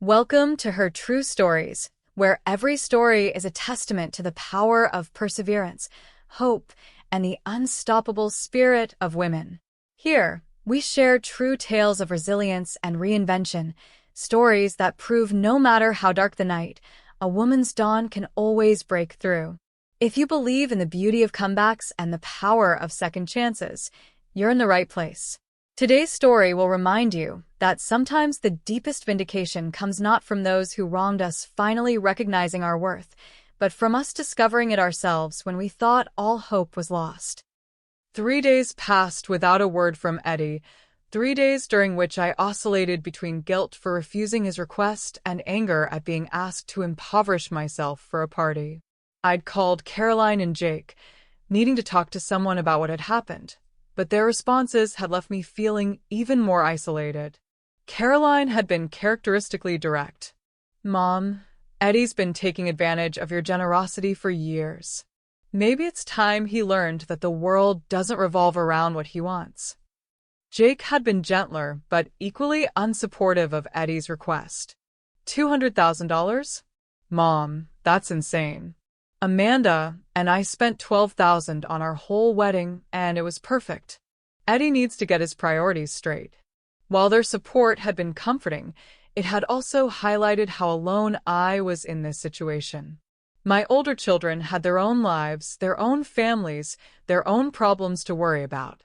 Welcome to Her True Stories, where every story is a testament to the power of perseverance, hope, and the unstoppable spirit of women. Here, we share true tales of resilience and reinvention, stories that prove no matter how dark the night, a woman's dawn can always break through. If you believe in the beauty of comebacks and the power of second chances, you're in the right place. Today's story will remind you that sometimes the deepest vindication comes not from those who wronged us finally recognizing our worth, but from us discovering it ourselves when we thought all hope was lost. 3 days passed without a word from Eddie, 3 days during which I oscillated between guilt for refusing his request and anger at being asked to impoverish myself for a party. I'd called Caroline and Jake, needing to talk to someone about what had happened, but their responses had left me feeling even more isolated. Caroline had been characteristically direct. "Mom, Eddie's been taking advantage of your generosity for years. Maybe it's time he learned that the world doesn't revolve around what he wants." Jake had been gentler, but equally unsupportive of Eddie's request. $200,000? Mom, that's insane. Amanda and I spent $12,000 on our whole wedding, and it was perfect. Eddie needs to get his priorities straight. While their support had been comforting, it had also highlighted how alone I was in this situation. My older children had their own lives, their own families, their own problems to worry about.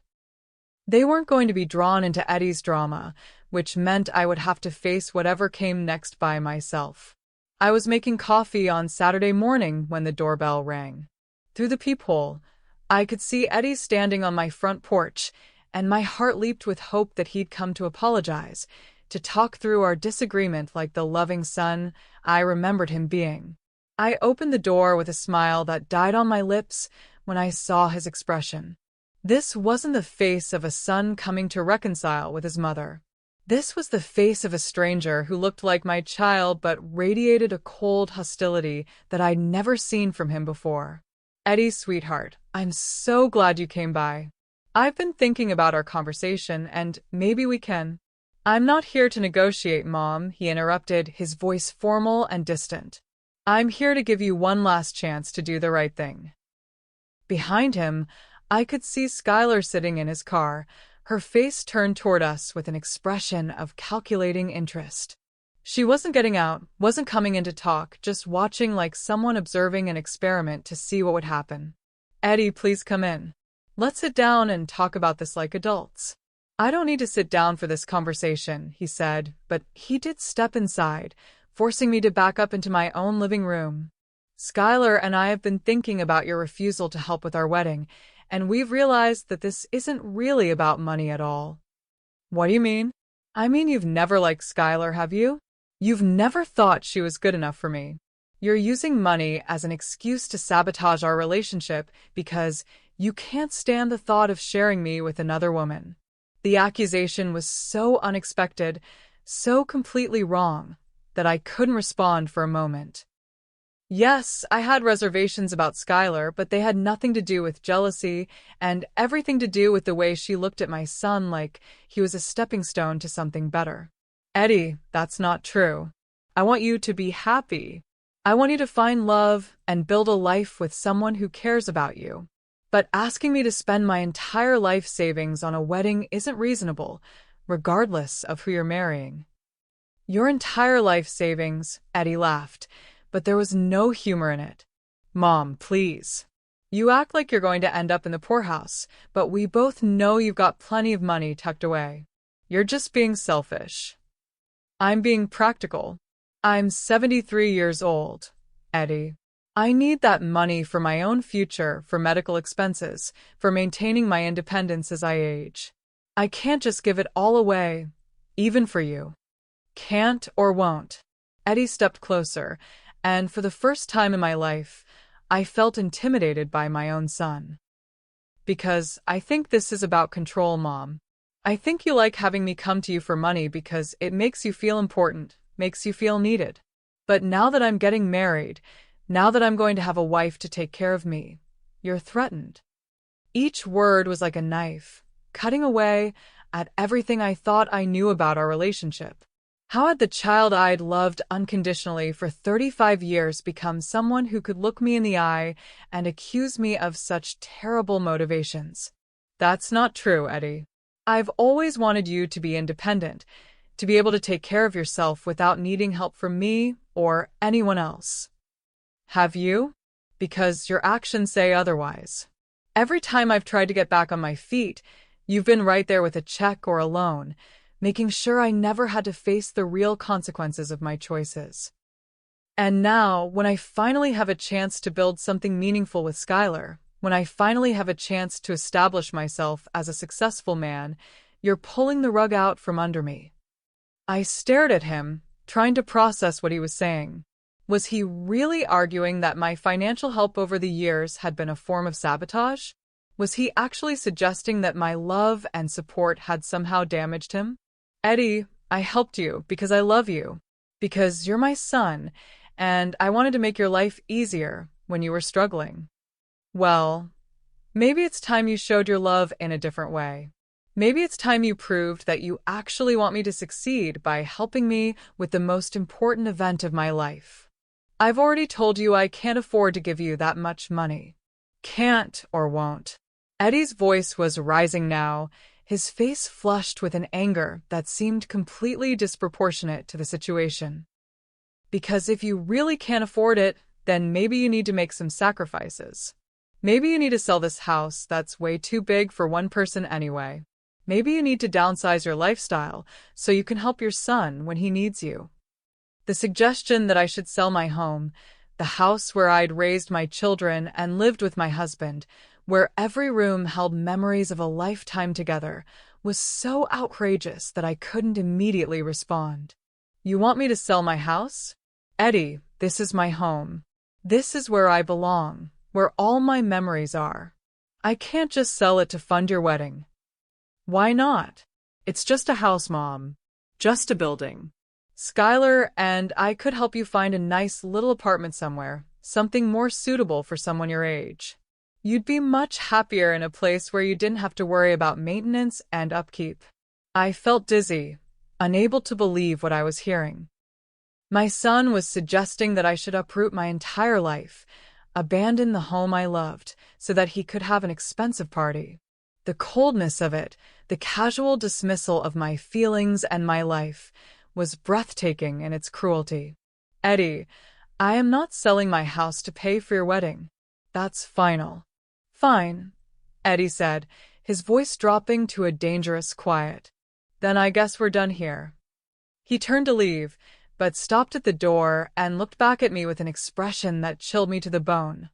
They weren't going to be drawn into Eddie's drama, which meant I would have to face whatever came next by myself. I was making coffee on Saturday morning when the doorbell rang. Through the peephole, I could see Eddie standing on my front porch, and my heart leaped with hope that he'd come to apologize, to talk through our disagreement like the loving son I remembered him being. I opened the door with a smile that died on my lips when I saw his expression. This wasn't the face of a son coming to reconcile with his mother. This was the face of a stranger who looked like my child but radiated a cold hostility that I'd never seen from him before. "Eddie, sweetheart, I'm so glad you came by. I've been thinking about our conversation, and maybe we can—" "I'm not here to negotiate, Mom," he interrupted, his voice formal and distant. "I'm here to give you one last chance to do the right thing." Behind him, I could see Skylar sitting in his car, her face turned toward us with an expression of calculating interest. She wasn't getting out, wasn't coming in to talk, just watching like someone observing an experiment to see what would happen. "Eddie, please come in. Let's sit down and talk about this like adults." "I don't need to sit down for this conversation," he said, but he did step inside, forcing me to back up into my own living room. "Skylar and I have been thinking about your refusal to help with our wedding, and we've realized that this isn't really about money at all." "What do you mean?" "I mean you've never liked Skylar, have you? You've never thought she was good enough for me. You're using money as an excuse to sabotage our relationship because you can't stand the thought of sharing me with another woman." The accusation was so unexpected, so completely wrong, that I couldn't respond for a moment. Yes, I had reservations about Skylar, but they had nothing to do with jealousy and everything to do with the way she looked at my son like he was a stepping stone to something better. "Eddie, that's not true. I want you to be happy. I want you to find love and build a life with someone who cares about you. But asking me to spend my entire life savings on a wedding isn't reasonable, regardless of who you're marrying." "Your entire life savings," Eddie laughed, but there was no humor in it. "Mom, please. You act like you're going to end up in the poorhouse, but we both know you've got plenty of money tucked away. You're just being selfish." "I'm being practical. I'm 73 years old, Eddie. I need that money for my own future, for medical expenses, for maintaining my independence as I age. I can't just give it all away, even for you." "Can't or won't." Eddie stepped closer, and for the first time in my life, I felt intimidated by my own son. "Because I think this is about control, Mom. I think you like having me come to you for money because it makes you feel important, makes you feel needed. But now that I'm getting married, now that I'm going to have a wife to take care of me, you're threatened." Each word was like a knife, cutting away at everything I thought I knew about our relationship. How had the child I'd loved unconditionally for 35 years become someone who could look me in the eye and accuse me of such terrible motivations? That's not true, Eddie. I've always wanted you to be independent, to be able to take care of yourself without needing help from me or anyone else. Have you? Because your actions say otherwise. Every time I've tried to get back on my feet, you've been right there with a check or a loan, making sure I never had to face the real consequences of my choices. And now, when I finally have a chance to build something meaningful with Skylar, when I finally have a chance to establish myself as a successful man, you're pulling the rug out from under me. I stared at him, trying to process what he was saying. Was he really arguing that my financial help over the years had been a form of sabotage? Was he actually suggesting that my love and support had somehow damaged him? Eddie, I helped you because I love you, because you're my son, and I wanted to make your life easier when you were struggling. Well, maybe it's time you showed your love in a different way. Maybe it's time you proved that you actually want me to succeed by helping me with the most important event of my life. I've already told you I can't afford to give you that much money. Can't or won't. Eddie's voice was rising now, his face flushed with an anger that seemed completely disproportionate to the situation. Because if you really can't afford it, then maybe you need to make some sacrifices. Maybe you need to sell this house that's way too big for one person anyway. Maybe you need to downsize your lifestyle so you can help your son when he needs you. The suggestion that I should sell my home, the house where I'd raised my children and lived with my husband, where every room held memories of a lifetime together, was so outrageous that I couldn't immediately respond. You want me to sell my house? Eddie, this is my home. This is where I belong, where all my memories are. I can't just sell it to fund your wedding. Why not? It's just a house, Mom. Just a building. Skylar and I could help you find a nice little apartment somewhere, something more suitable for someone your age. You'd be much happier in a place where you didn't have to worry about maintenance and upkeep. I felt dizzy, unable to believe what I was hearing. My son was suggesting that I should uproot my entire life, abandon the home I loved, so that he could have an expensive party. The coldness of it, the casual dismissal of my feelings and my life, was breathtaking in its cruelty. Eddie, I am not selling my house to pay for your wedding. That's final. Fine, Eddie said, his voice dropping to a dangerous quiet. Then I guess we're done here. He turned to leave, but stopped at the door and looked back at me with an expression that chilled me to the bone.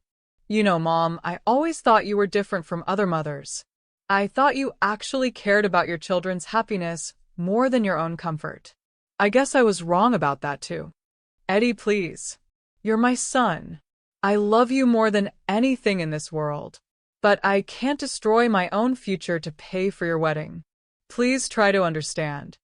You know, Mom, I always thought you were different from other mothers. I thought you actually cared about your children's happiness more than your own comfort. I guess I was wrong about that too. Eddie, please. You're my son. I love you more than anything in this world. But I can't destroy my own future to pay for your wedding. Please try to understand.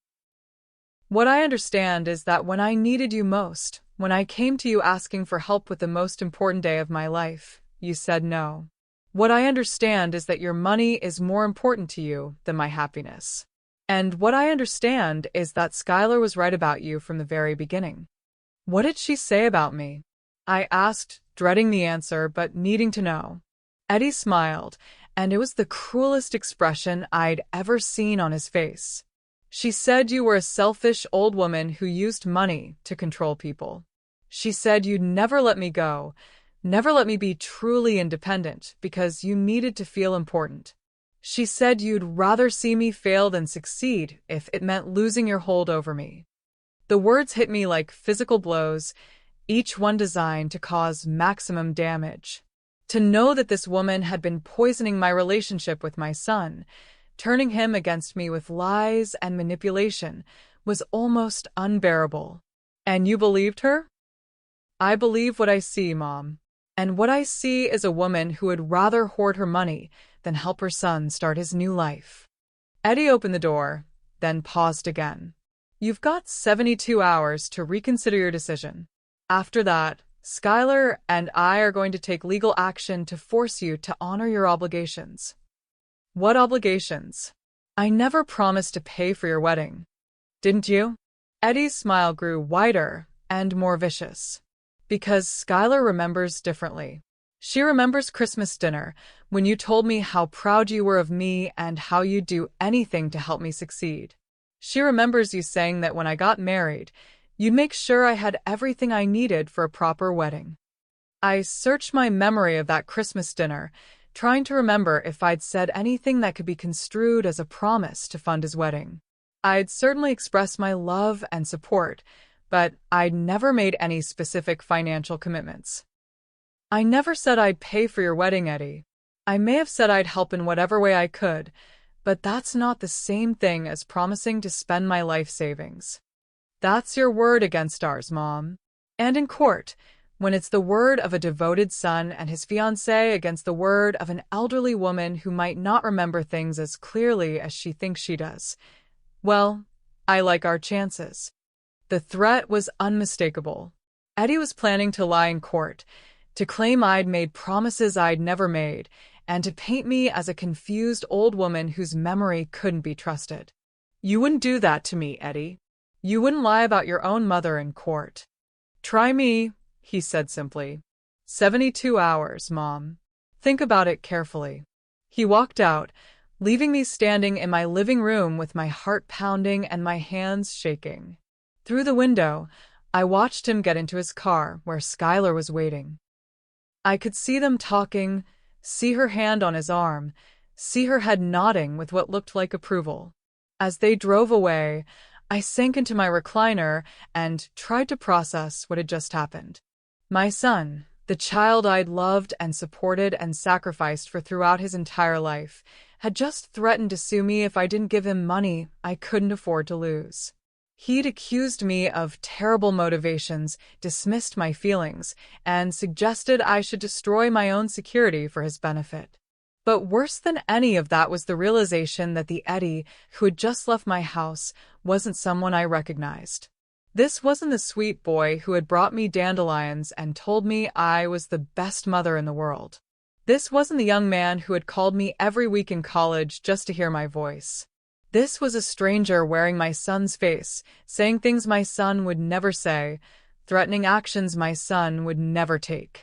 What I understand is that when I needed you most, when I came to you asking for help with the most important day of my life, you said no. What I understand is that your money is more important to you than my happiness. And what I understand is that Skylar was right about you from the very beginning. What did she say about me? I asked, dreading the answer but needing to know. Eddie smiled, and it was the cruelest expression I'd ever seen on his face. She said you were a selfish old woman who used money to control people. She said you'd never let me go, never let me be truly independent because you needed to feel important. She said you'd rather see me fail than succeed if it meant losing your hold over me. The words hit me like physical blows, each one designed to cause maximum damage. To know that this woman had been poisoning my relationship with my son, turning him against me with lies and manipulation, was almost unbearable. And you believed her? I believe what I see, Mom. And what I see is a woman who would rather hoard her money than help her son start his new life. Eddie opened the door, then paused again. You've got 72 hours to reconsider your decision. After that, Skylar and I are going to take legal action to force you to honor your obligations. What obligations? I never promised to pay for your wedding. Didn't you? Eddie's smile grew wider and more vicious. Because Skylar remembers differently. She remembers Christmas dinner, when you told me how proud you were of me and how you'd do anything to help me succeed. She remembers you saying that when I got married, you'd make sure I had everything I needed for a proper wedding. I searched my memory of that Christmas dinner, trying to remember if I'd said anything that could be construed as a promise to fund his wedding. I'd certainly expressed my love and support, but I'd never made any specific financial commitments. I never said I'd pay for your wedding, Eddie. I may have said I'd help in whatever way I could, but that's not the same thing as promising to spend my life savings. That's your word against ours, Mom. And in court, when it's the word of a devoted son and his fiancée against the word of an elderly woman who might not remember things as clearly as she thinks she does, well, I like our chances. The threat was unmistakable. Eddie was planning to lie in court, to claim I'd made promises I'd never made, and to paint me as a confused old woman whose memory couldn't be trusted. You wouldn't do that to me, Eddie. You wouldn't lie about your own mother in court. Try me, he said simply. 72 hours, Mom. Think about it carefully. He walked out, leaving me standing in my living room with my heart pounding and my hands shaking. Through the window, I watched him get into his car where Skylar was waiting. I could see them talking, see her hand on his arm, see her head nodding with what looked like approval. As they drove away, I sank into my recliner and tried to process what had just happened. My son, the child I'd loved and supported and sacrificed for throughout his entire life, had just threatened to sue me if I didn't give him money I couldn't afford to lose. He'd accused me of terrible motivations, dismissed my feelings, and suggested I should destroy my own security for his benefit. But worse than any of that was the realization that the Eddie who had just left my house wasn't someone I recognized. This wasn't the sweet boy who had brought me dandelions and told me I was the best mother in the world. This wasn't the young man who had called me every week in college just to hear my voice. This was a stranger wearing my son's face, saying things my son would never say, threatening actions my son would never take.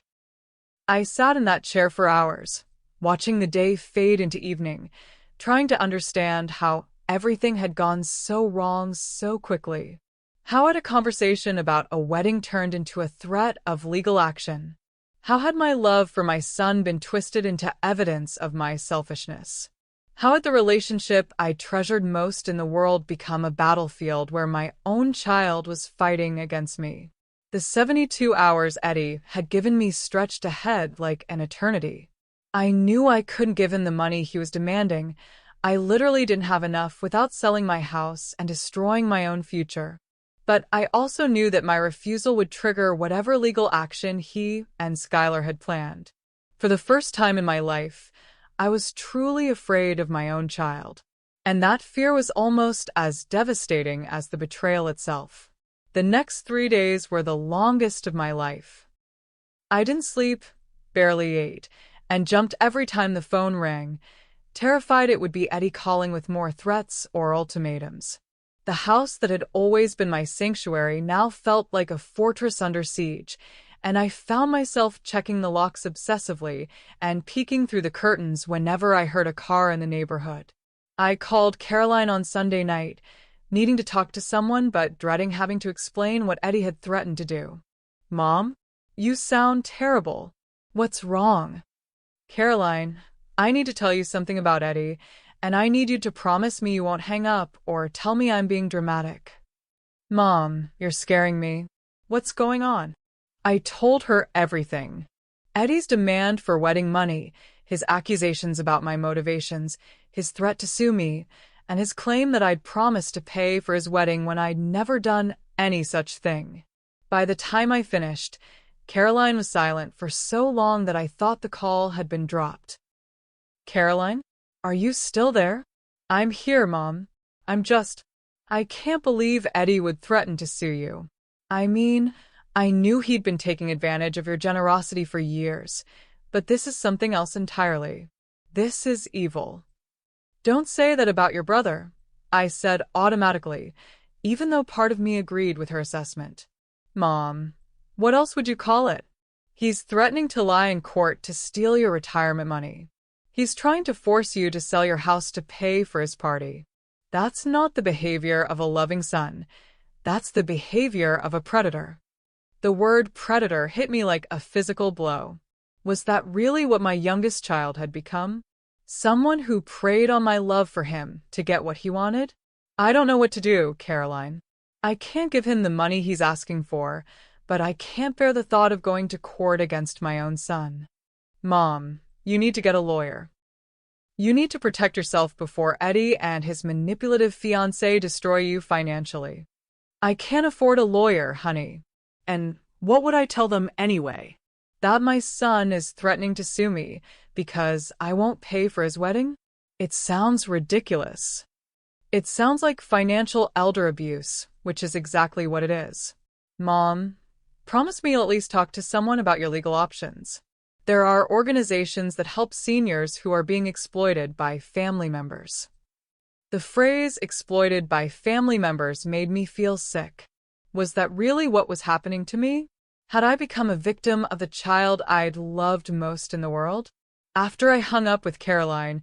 I sat in that chair for hours, watching the day fade into evening, trying to understand how everything had gone so wrong so quickly. How had a conversation about a wedding turned into a threat of legal action? How had my love for my son been twisted into evidence of my selfishness? How had the relationship I treasured most in the world become a battlefield where my own child was fighting against me? The 72 hours Eddie had given me stretched ahead like an eternity. I knew I couldn't give him the money he was demanding. I literally didn't have enough without selling my house and destroying my own future. But I also knew that my refusal would trigger whatever legal action he and Skylar had planned. For the first time in my life, I was truly afraid of my own child. And that fear was almost as devastating as the betrayal itself. The next 3 days were the longest of my life. I didn't sleep, barely ate, and jumped every time the phone rang, terrified it would be Eddie calling with more threats or ultimatums. The house that had always been my sanctuary now felt like a fortress under siege, and I found myself checking the locks obsessively and peeking through the curtains whenever I heard a car in the neighborhood. I called Caroline on Sunday night, needing to talk to someone but dreading having to explain what Eddie had threatened to do. "Mom, you sound terrible. What's wrong?" "Caroline, I need to tell you something about Eddie, and I need you to promise me you won't hang up or tell me I'm being dramatic." "Mom, you're scaring me. What's going on?" I told her everything. Eddie's demand for wedding money, his accusations about my motivations, his threat to sue me, and his claim that I'd promised to pay for his wedding when I'd never done any such thing. By the time I finished, Caroline was silent for so long that I thought the call had been dropped. "Caroline? Are you still there?" "I'm here, Mom. I can't believe Eddie would threaten to sue you. I mean, I knew he'd been taking advantage of your generosity for years, but this is something else entirely. This is evil." "Don't say that about your brother," I said automatically, even though part of me agreed with her assessment. Mom, what else would you call it? He's threatening to lie in court to steal your retirement money. He's trying to force you to sell your house to pay for his party. That's not the behavior of a loving son. That's the behavior of a predator. The word predator hit me like a physical blow. Was that really what my youngest child had become? Someone who preyed on my love for him to get what he wanted? I don't know what to do, Caroline. I can't give him the money he's asking for, but I can't bear the thought of going to court against my own son. Mom, you need to get a lawyer. You need to protect yourself before Eddie and his manipulative fiancé destroy you financially. I can't afford a lawyer, honey. And what would I tell them anyway? That my son is threatening to sue me because I won't pay for his wedding? It sounds ridiculous. It sounds like financial elder abuse, which is exactly what it is. Mom, promise me you'll at least talk to someone about your legal options. There are organizations that help seniors who are being exploited by family members. The phrase exploited by family members made me feel sick. Was that really what was happening to me? Had I become a victim of the child I'd loved most in the world? After I hung up with Caroline,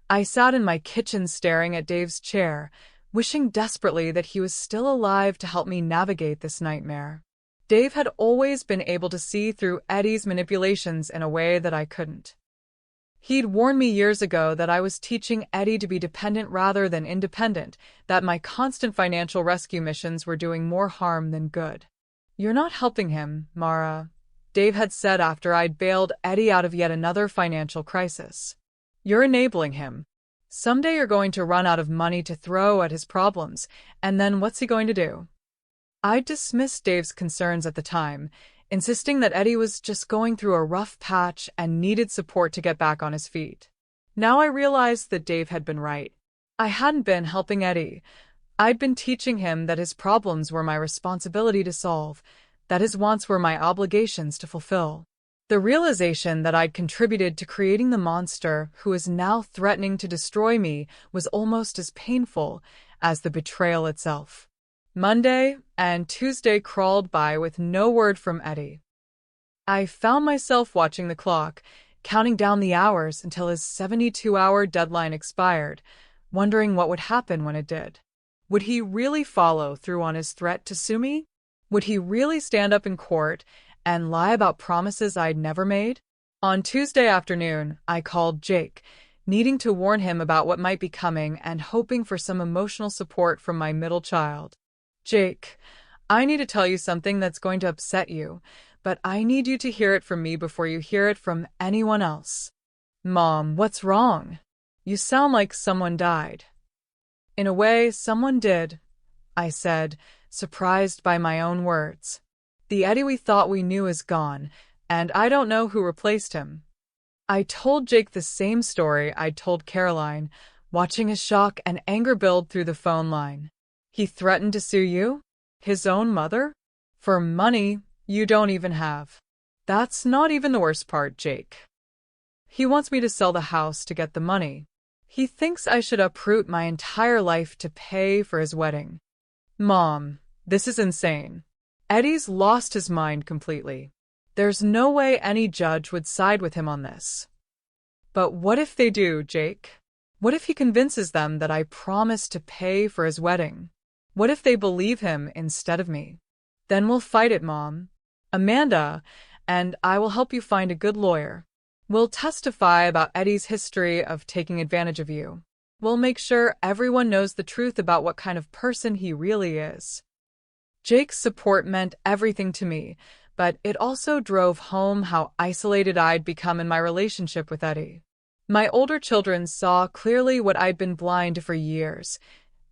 I sat in my kitchen staring at Dave's chair, wishing desperately that he was still alive to help me navigate this nightmare. Dave had always been able to see through Eddie's manipulations in a way that I couldn't. He'd warned me years ago that I was teaching Eddie to be dependent rather than independent, that my constant financial rescue missions were doing more harm than good. You're not helping him, Mara, Dave had said after I'd bailed Eddie out of yet another financial crisis. You're enabling him. Someday you're going to run out of money to throw at his problems, and then what's he going to do? I dismissed Dave's concerns at the time, insisting that Eddie was just going through a rough patch and needed support to get back on his feet. Now I realized that Dave had been right. I hadn't been helping Eddie. I'd been teaching him that his problems were my responsibility to solve, that his wants were my obligations to fulfill. The realization that I'd contributed to creating the monster who is now threatening to destroy me was almost as painful as the betrayal itself. Monday and Tuesday crawled by with no word from Eddie. I found myself watching the clock, counting down the hours until his 72-hour deadline expired, wondering what would happen when it did. Would he really follow through on his threat to sue me? Would he really stand up in court and lie about promises I'd never made? On Tuesday afternoon, I called Jake, needing to warn him about what might be coming and hoping for some emotional support from my middle child. Jake, I need to tell you something that's going to upset you, but I need you to hear it from me before you hear it from anyone else. Mom, what's wrong? You sound like someone died. In a way, someone did, I said, surprised by my own words. The Eddie we thought we knew is gone, and I don't know who replaced him. I told Jake the same story I'd told Caroline, watching his shock and anger build through the phone line. He threatened to sue you? His own mother? For money you don't even have. That's not even the worst part, Jake. He wants me to sell the house to get the money. He thinks I should uproot my entire life to pay for his wedding. Mom, this is insane. Eddie's lost his mind completely. There's no way any judge would side with him on this. But what if they do, Jake? What if he convinces them that I promised to pay for his wedding? What if they believe him instead of me? Then we'll fight it, Mom. Amanda and I will help you find a good lawyer. We'll testify about Eddie's history of taking advantage of you. We'll make sure everyone knows the truth about what kind of person he really is. Jake's support meant everything to me, but it also drove home how isolated I'd become in my relationship with Eddie. My older children saw clearly what I'd been blind to for years.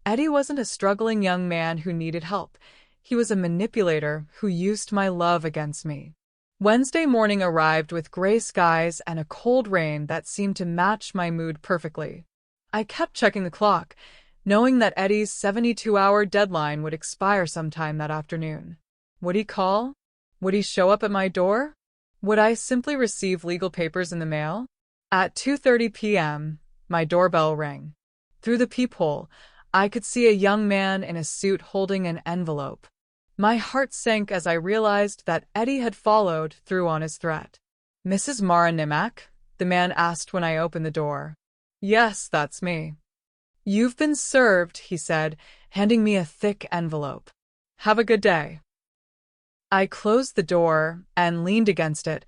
Eddie wasn't a struggling young man who needed help. He was a manipulator who used my love against me. Wednesday morning arrived with gray skies and a cold rain that seemed to match my mood perfectly. I kept checking the clock, knowing that Eddie's 72-hour deadline would expire sometime that afternoon. Would he call? Would he show up at my door? Would I simply receive legal papers in the mail? At 2:30 p.m., my doorbell rang. Through the peephole, I could see a young man in a suit holding an envelope. My heart sank as I realized that Eddie had followed through on his threat. "Mrs. Mara Nimac?" the man asked when I opened the door. "Yes, that's me." "You've been served," he said, handing me a thick envelope. "Have a good day." I closed the door and leaned against it,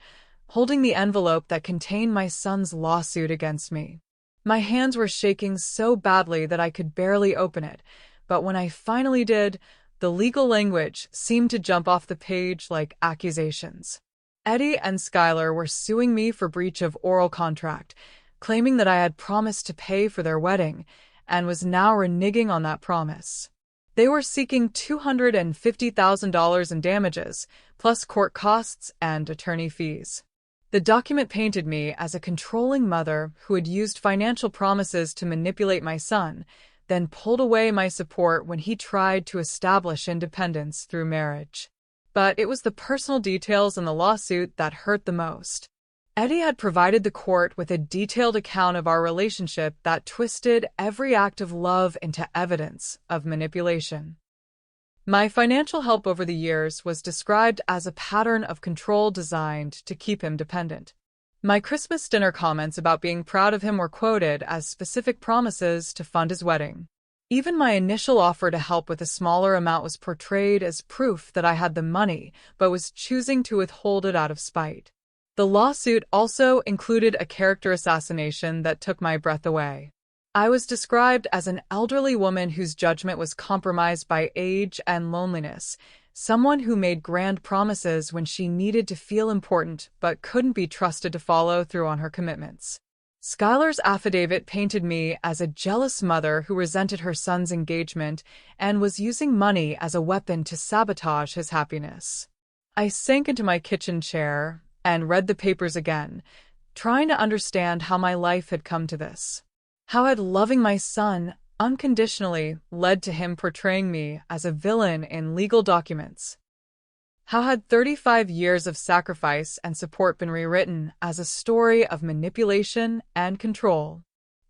holding the envelope that contained my son's lawsuit against me. My hands were shaking so badly that I could barely open it, but when I finally did, the legal language seemed to jump off the page like accusations. Eddie and Skylar were suing me for breach of oral contract, claiming that I had promised to pay for their wedding and was now reneging on that promise. They were seeking $250,000 in damages, plus court costs and attorney fees. The document painted me as a controlling mother who had used financial promises to manipulate my son, then pulled away my support when he tried to establish independence through marriage. But it was the personal details in the lawsuit that hurt the most. Eddie had provided the court with a detailed account of our relationship that twisted every act of love into evidence of manipulation. My financial help over the years was described as a pattern of control designed to keep him dependent. My Christmas dinner comments about being proud of him were quoted as specific promises to fund his wedding. Even my initial offer to help with a smaller amount was portrayed as proof that I had the money, but was choosing to withhold it out of spite. The lawsuit also included a character assassination that took my breath away. I was described as an elderly woman whose judgment was compromised by age and loneliness, someone who made grand promises when she needed to feel important but couldn't be trusted to follow through on her commitments. Skylar's affidavit painted me as a jealous mother who resented her son's engagement and was using money as a weapon to sabotage his happiness. I sank into my kitchen chair and read the papers again, trying to understand how my life had come to this. How had loving my son unconditionally led to him portraying me as a villain in legal documents? How had 35 years of sacrifice and support been rewritten as a story of manipulation and control?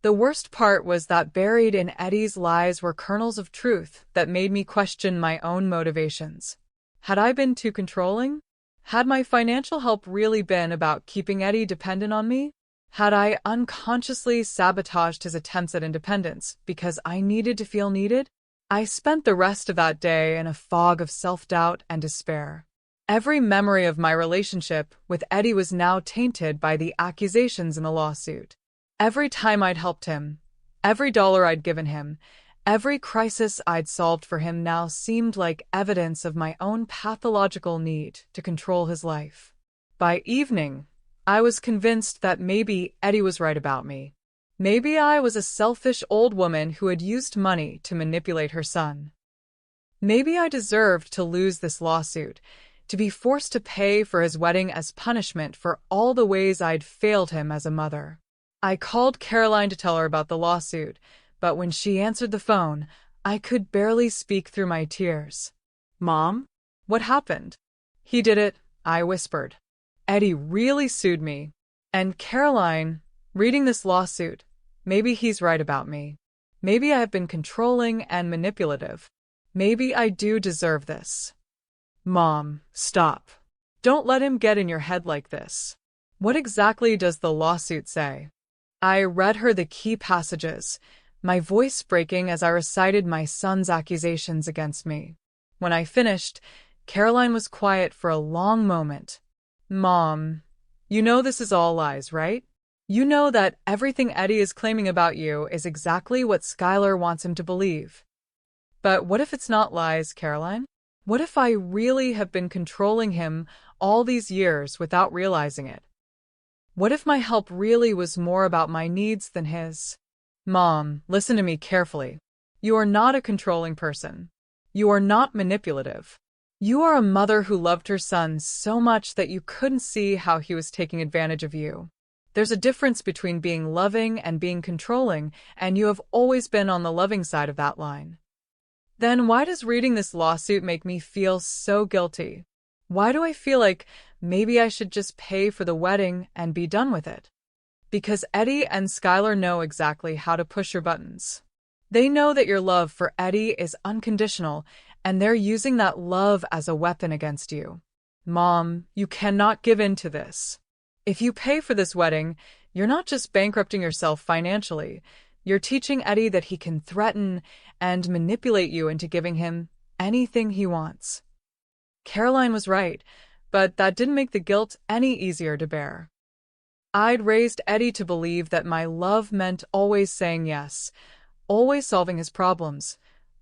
The worst part was that buried in Eddie's lies were kernels of truth that made me question my own motivations. Had I been too controlling? Had my financial help really been about keeping Eddie dependent on me? Had I unconsciously sabotaged his attempts at independence because I needed to feel needed? I spent the rest of that day in a fog of self-doubt and despair. Every memory of my relationship with Eddie was now tainted by the accusations in the lawsuit. Every time I'd helped him, every dollar I'd given him, every crisis I'd solved for him now seemed like evidence of my own pathological need to control his life. By evening, I was convinced that maybe Eddie was right about me. Maybe I was a selfish old woman who had used money to manipulate her son. Maybe I deserved to lose this lawsuit, to be forced to pay for his wedding as punishment for all the ways I'd failed him as a mother. I called Caroline to tell her about the lawsuit, but when she answered the phone, I could barely speak through my tears. "Mom? What happened?" "He did it," I whispered. "Eddie really sued me. And Caroline, reading this lawsuit, maybe he's right about me. Maybe I have been controlling and manipulative. Maybe I do deserve this." "Mom, stop. Don't let him get in your head like this. What exactly does the lawsuit say?" I read her the key passages, my voice breaking as I recited my son's accusations against me. When I finished, Caroline was quiet for a long moment. "Mom, you know this is all lies, right? You know that everything Eddie is claiming about you is exactly what Skylar wants him to believe. But what if it's not lies, Caroline? What if I really have been controlling him all these years without realizing it? What if my help really was more about my needs than his? Mom, listen to me carefully. You are not a controlling person. You are not manipulative. You are a mother who loved her son so much that you couldn't see how he was taking advantage of you. There's a difference between being loving and being controlling, and you have always been on the loving side of that line. Then why does reading this lawsuit make me feel so guilty? Why do I feel like maybe I should just pay for the wedding and be done with it? Because Eddie and Skylar know exactly how to push your buttons. They know that your love for Eddie is unconditional, and they're using that love as a weapon against you. Mom, you cannot give in to this. If you pay for this wedding, you're not just bankrupting yourself financially, you're teaching Eddie that he can threaten and manipulate you into giving him anything he wants. Caroline was right, but that didn't make the guilt any easier to bear. I'd raised Eddie to believe that my love meant always saying yes, always solving his problems,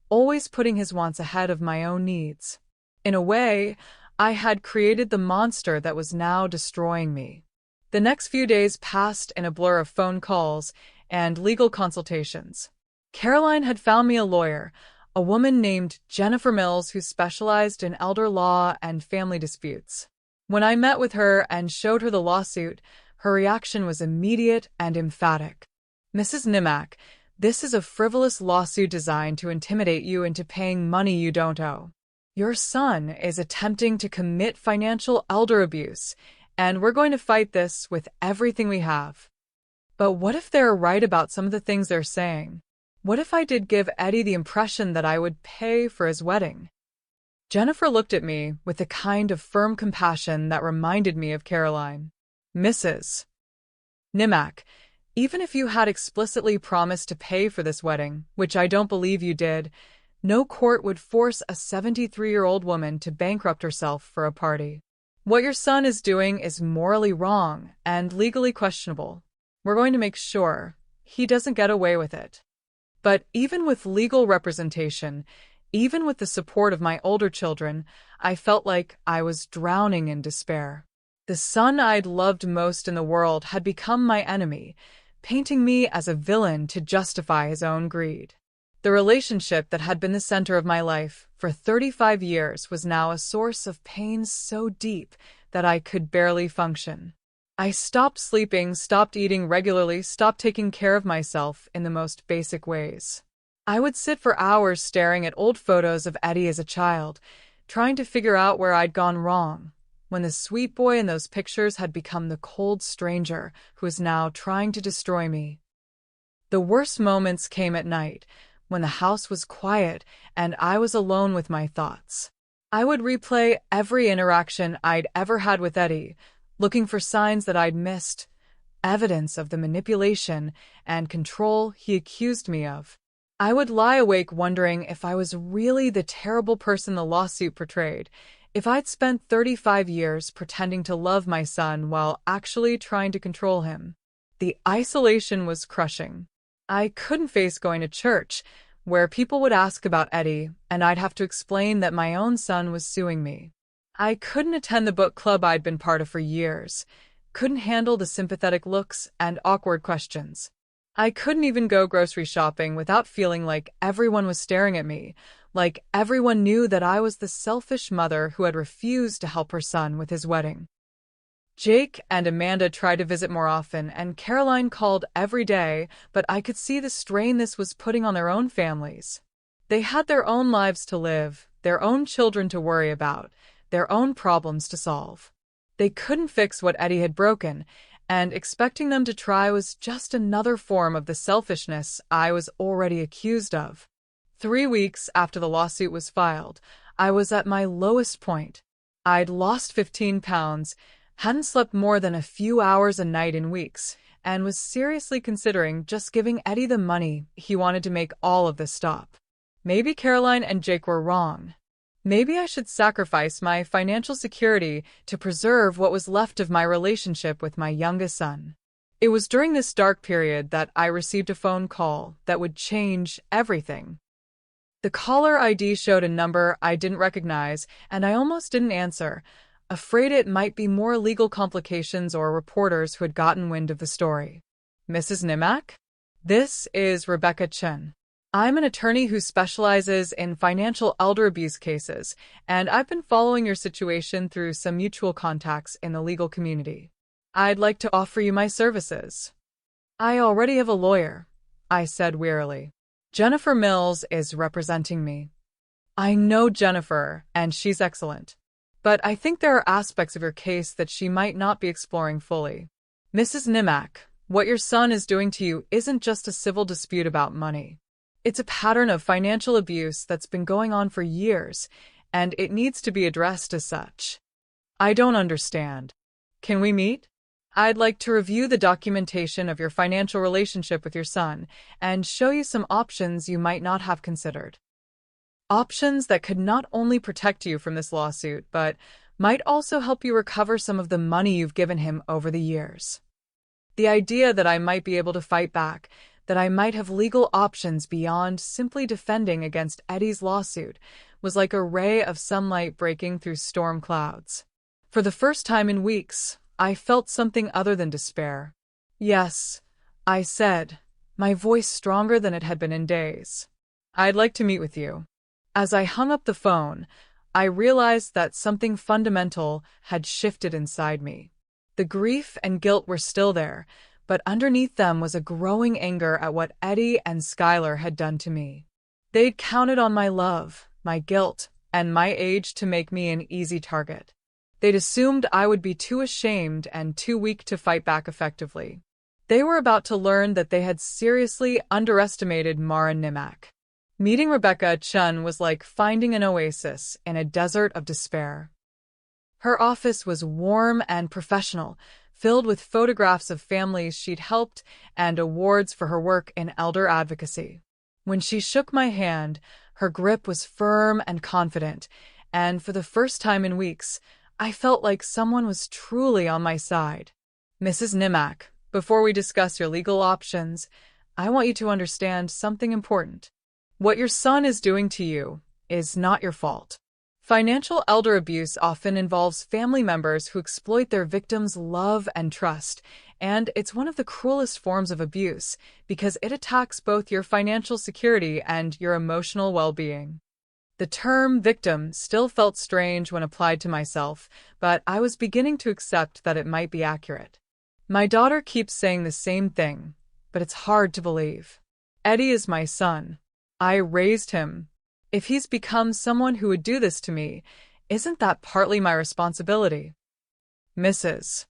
always putting his wants ahead of my own needs. In a way, I had created the monster that was now destroying me. The next few days passed in a blur of phone calls and legal consultations. Caroline had found me a lawyer, a woman named Jennifer Mills who specialized in elder law and family disputes. When I met with her and showed her the lawsuit, her reaction was immediate and emphatic. Mrs. Nimack, this is a frivolous lawsuit designed to intimidate you into paying money you don't owe. Your son is attempting to commit financial elder abuse, and we're going to fight this with everything we have. But what if they're right about some of the things they're saying? What if I did give Eddie the impression that I would pay for his wedding? Jennifer looked at me with a kind of firm compassion that reminded me of Caroline. Mrs. Nimack, even if you had explicitly promised to pay for this wedding, which I don't believe you did, no court would force a 73-year-old woman to bankrupt herself for a party. What your son is doing is morally wrong and legally questionable. We're going to make sure he doesn't get away with it. But even with legal representation, even with the support of my older children, I felt like I was drowning in despair. The son I'd loved most in the world had become my enemy, painting me as a villain to justify his own greed. The relationship that had been the center of my life for 35 years was now a source of pain so deep that I could barely function. I stopped sleeping, stopped eating regularly, stopped taking care of myself in the most basic ways. I would sit for hours staring at old photos of Eddie as a child, trying to figure out where I'd gone wrong, when the sweet boy in those pictures had become the cold stranger who was now trying to destroy me. The worst moments came at night, when the house was quiet and I was alone with my thoughts. I would replay every interaction I'd ever had with Eddie, looking for signs that I'd missed, evidence of the manipulation and control he accused me of. I would lie awake wondering if I was really the terrible person the lawsuit portrayed, if I'd spent 35 years pretending to love my son while actually trying to control him. The isolation was crushing. I couldn't face going to church, where people would ask about Eddie, and I'd have to explain that my own son was suing me. I couldn't attend the book club I'd been part of for years, couldn't handle the sympathetic looks and awkward questions. I couldn't even go grocery shopping without feeling like everyone was staring at me, like everyone knew that I was the selfish mother who had refused to help her son with his wedding. Jake and Amanda tried to visit more often, and Caroline called every day, but I could see the strain this was putting on their own families. They had their own lives to live, their own children to worry about, their own problems to solve. They couldn't fix what Eddie had broken, and expecting them to try was just another form of the selfishness I was already accused of. 3 weeks after the lawsuit was filed, I was at my lowest point. I'd lost 15 pounds, hadn't slept more than a few hours a night in weeks, and was seriously considering just giving Eddie the money he wanted to make all of this stop. Maybe Caroline and Jake were wrong. Maybe I should sacrifice my financial security to preserve what was left of my relationship with my youngest son. It was during this dark period that I received a phone call that would change everything. The caller ID showed a number I didn't recognize, and I almost didn't answer, afraid it might be more legal complications or reporters who had gotten wind of the story. Mrs. Nimack? This is Rebecca Chen. I'm an attorney who specializes in financial elder abuse cases, and I've been following your situation through some mutual contacts in the legal community. I'd like to offer you my services. I already have a lawyer, I said wearily. Jennifer Mills is representing me. I know Jennifer, and she's excellent. But I think there are aspects of your case that she might not be exploring fully. Mrs. Nimack, what your son is doing to you isn't just a civil dispute about money. It's a pattern of financial abuse that's been going on for years, and it needs to be addressed as such. I don't understand. Can we meet? I'd like to review the documentation of your financial relationship with your son and show you some options you might not have considered. Options that could not only protect you from this lawsuit, but might also help you recover some of the money you've given him over the years. The idea that I might be able to fight back, that I might have legal options beyond simply defending against Eddie's lawsuit, was like a ray of sunlight breaking through storm clouds. For the first time in weeks, I felt something other than despair. Yes, I said, my voice stronger than it had been in days. I'd like to meet with you. As I hung up the phone, I realized that something fundamental had shifted inside me. The grief and guilt were still there, but underneath them was a growing anger at what Eddie and Skylar had done to me. They'd counted on my love, my guilt, and my age to make me an easy target. They'd assumed I would be too ashamed and too weak to fight back effectively. They were about to learn that they had seriously underestimated Mara Nimak. Meeting Rebecca Chun was like finding an oasis in a desert of despair. Her office was warm and professional, filled with photographs of families she'd helped and awards for her work in elder advocacy. When she shook my hand, her grip was firm and confident, and for the first time in weeks, I felt like someone was truly on my side. Mrs. Nimak, before we discuss your legal options, I want you to understand something important. What your son is doing to you is not your fault. Financial elder abuse often involves family members who exploit their victims' love and trust, and it's one of the cruelest forms of abuse because it attacks both your financial security and your emotional well-being. The term victim still felt strange when applied to myself, but I was beginning to accept that it might be accurate. My daughter keeps saying the same thing, but it's hard to believe. Eddie is my son. I raised him. If he's become someone who would do this to me, isn't that partly my responsibility? Mrs.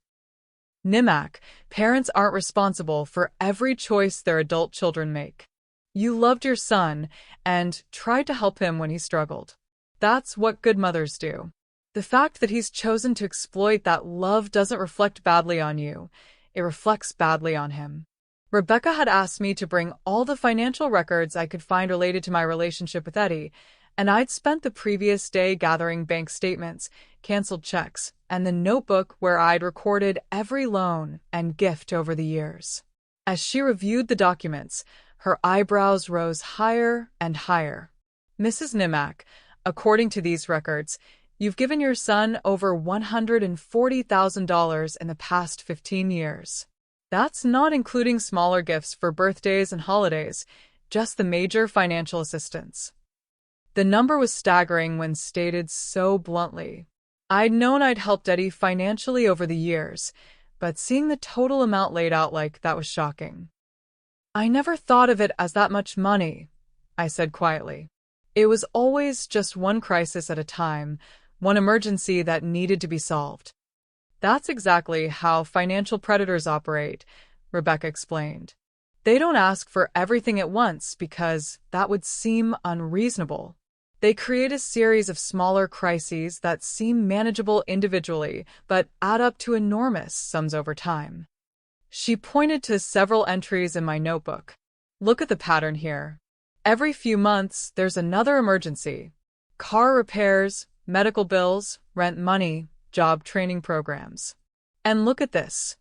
Nimak, parents aren't responsible for every choice their adult children make. You loved your son and tried to help him when he struggled. That's what good mothers do. The fact that he's chosen to exploit that love doesn't reflect badly on you. It reflects badly on him. Rebecca had asked me to bring all the financial records I could find related to my relationship with Eddie, and I'd spent the previous day gathering bank statements, canceled checks, and the notebook where I'd recorded every loan and gift over the years. As she reviewed the documents, her eyebrows rose higher and higher. Mrs. Nimak, according to these records, you've given your son over $140,000 in the past 15 years. That's not including smaller gifts for birthdays and holidays, just the major financial assistance. The number was staggering when stated so bluntly. I'd known I'd helped Eddie financially over the years, but seeing the total amount laid out like that was shocking. I never thought of it as that much money, I said quietly. It was always just one crisis at a time, one emergency that needed to be solved. That's exactly how financial predators operate, Rebecca explained. They don't ask for everything at once because that would seem unreasonable. They create a series of smaller crises that seem manageable individually but add up to enormous sums over time. She pointed to several entries in my notebook. Look at the pattern here. Every few months, there's another emergency. Car repairs, medical bills, rent money, job training programs. And look at this.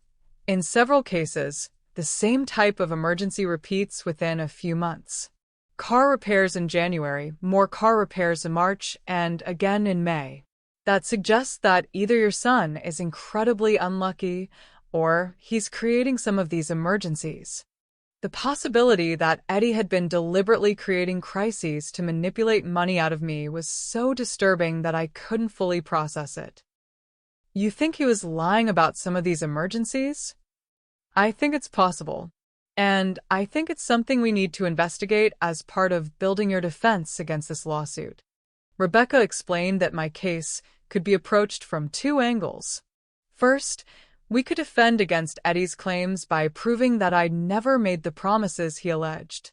In several cases, the same type of emergency repeats within a few months. Car repairs in January, more car repairs in March, and again in May. That suggests that either your son is incredibly unlucky or he's creating some of these emergencies. The possibility that Eddie had been deliberately creating crises to manipulate money out of me was so disturbing that I couldn't fully process it. You think he was lying about some of these emergencies? I think it's possible. And I think it's something we need to investigate as part of building your defense against this lawsuit. Rebecca explained that my case could be approached from two angles. First, we could defend against Eddie's claims by proving that I'd never made the promises he alleged.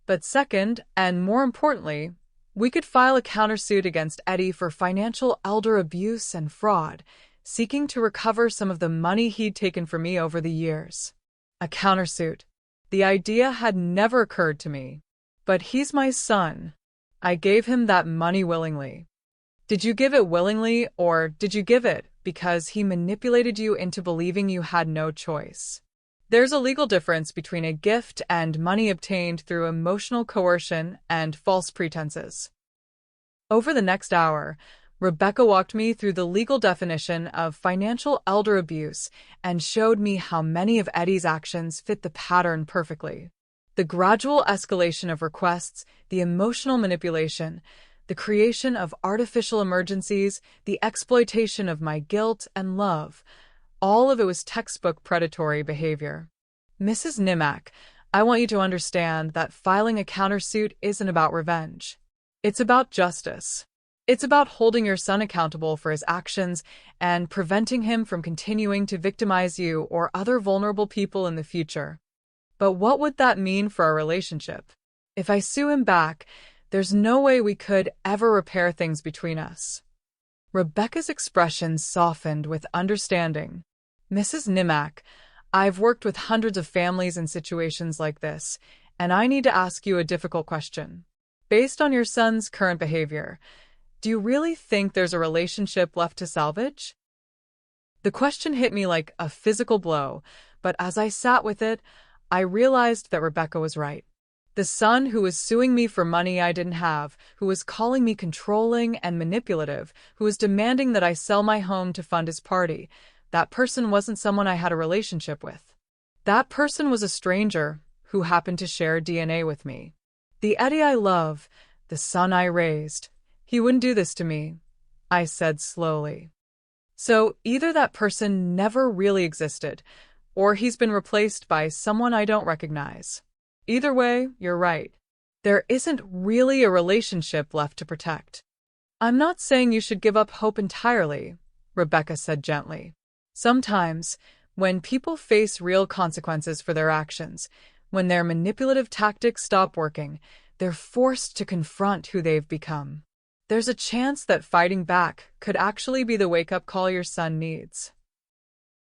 But second, and more importantly, we could file a countersuit against Eddie for financial elder abuse and fraud, seeking to recover some of the money he'd taken from me over the years. A countersuit. The idea had never occurred to me. But he's my son. I gave him that money willingly. Did you give it willingly, or did you give it because he manipulated you into believing you had no choice? There's a legal difference between a gift and money obtained through emotional coercion and false pretenses. Over the next hour, Rebecca walked me through the legal definition of financial elder abuse and showed me how many of Eddie's actions fit the pattern perfectly. The gradual escalation of requests, the emotional manipulation, the creation of artificial emergencies, the exploitation of my guilt and love, all of it was textbook predatory behavior. Mrs. Nimack, I want you to understand that filing a countersuit isn't about revenge. It's about justice. It's about holding your son accountable for his actions and preventing him from continuing to victimize you or other vulnerable people in the future. But what would that mean for our relationship? If I sue him back, there's no way we could ever repair things between us. Rebecca's expression softened with understanding. Mrs. Nimack, I've worked with hundreds of families in situations like this, and I need to ask you a difficult question. Based on your son's current behavior, do you really think there's a relationship left to salvage? The question hit me like a physical blow, but as I sat with it, I realized that Rebecca was right. The son who was suing me for money I didn't have, who was calling me controlling and manipulative, who was demanding that I sell my home to fund his party, that person wasn't someone I had a relationship with. That person was a stranger who happened to share DNA with me. The Eddie I love, the son I raised, he wouldn't do this to me, I said slowly. So either that person never really existed, or he's been replaced by someone I don't recognize. Either way, you're right. There isn't really a relationship left to protect. I'm not saying you should give up hope entirely, Rebecca said gently. Sometimes, when people face real consequences for their actions, when their manipulative tactics stop working, they're forced to confront who they've become. There's a chance that fighting back could actually be the wake-up call your son needs.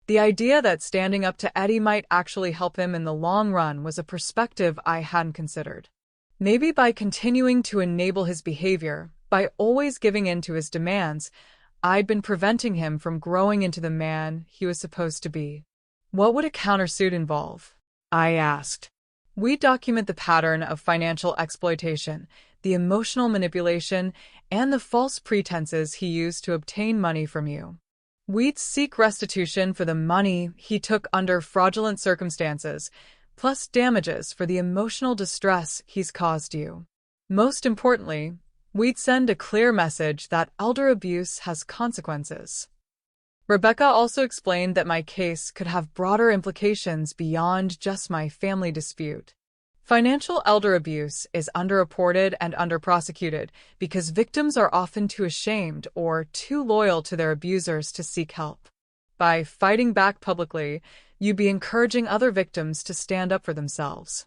The idea that standing up to Eddie might actually help him in the long run was a perspective I hadn't considered. Maybe by continuing to enable his behavior, by always giving in to his demands, I'd been preventing him from growing into the man he was supposed to be. What would a countersuit involve? I asked. We'd document the pattern of financial exploitation, the emotional manipulation, and the false pretenses he used to obtain money from you. We'd seek restitution for the money he took under fraudulent circumstances, plus damages for the emotional distress he's caused you. Most importantly, we'd send a clear message that elder abuse has consequences. Rebecca also explained that my case could have broader implications beyond just my family dispute. Financial elder abuse is underreported and underprosecuted because victims are often too ashamed or too loyal to their abusers to seek help. By fighting back publicly, you'd be encouraging other victims to stand up for themselves.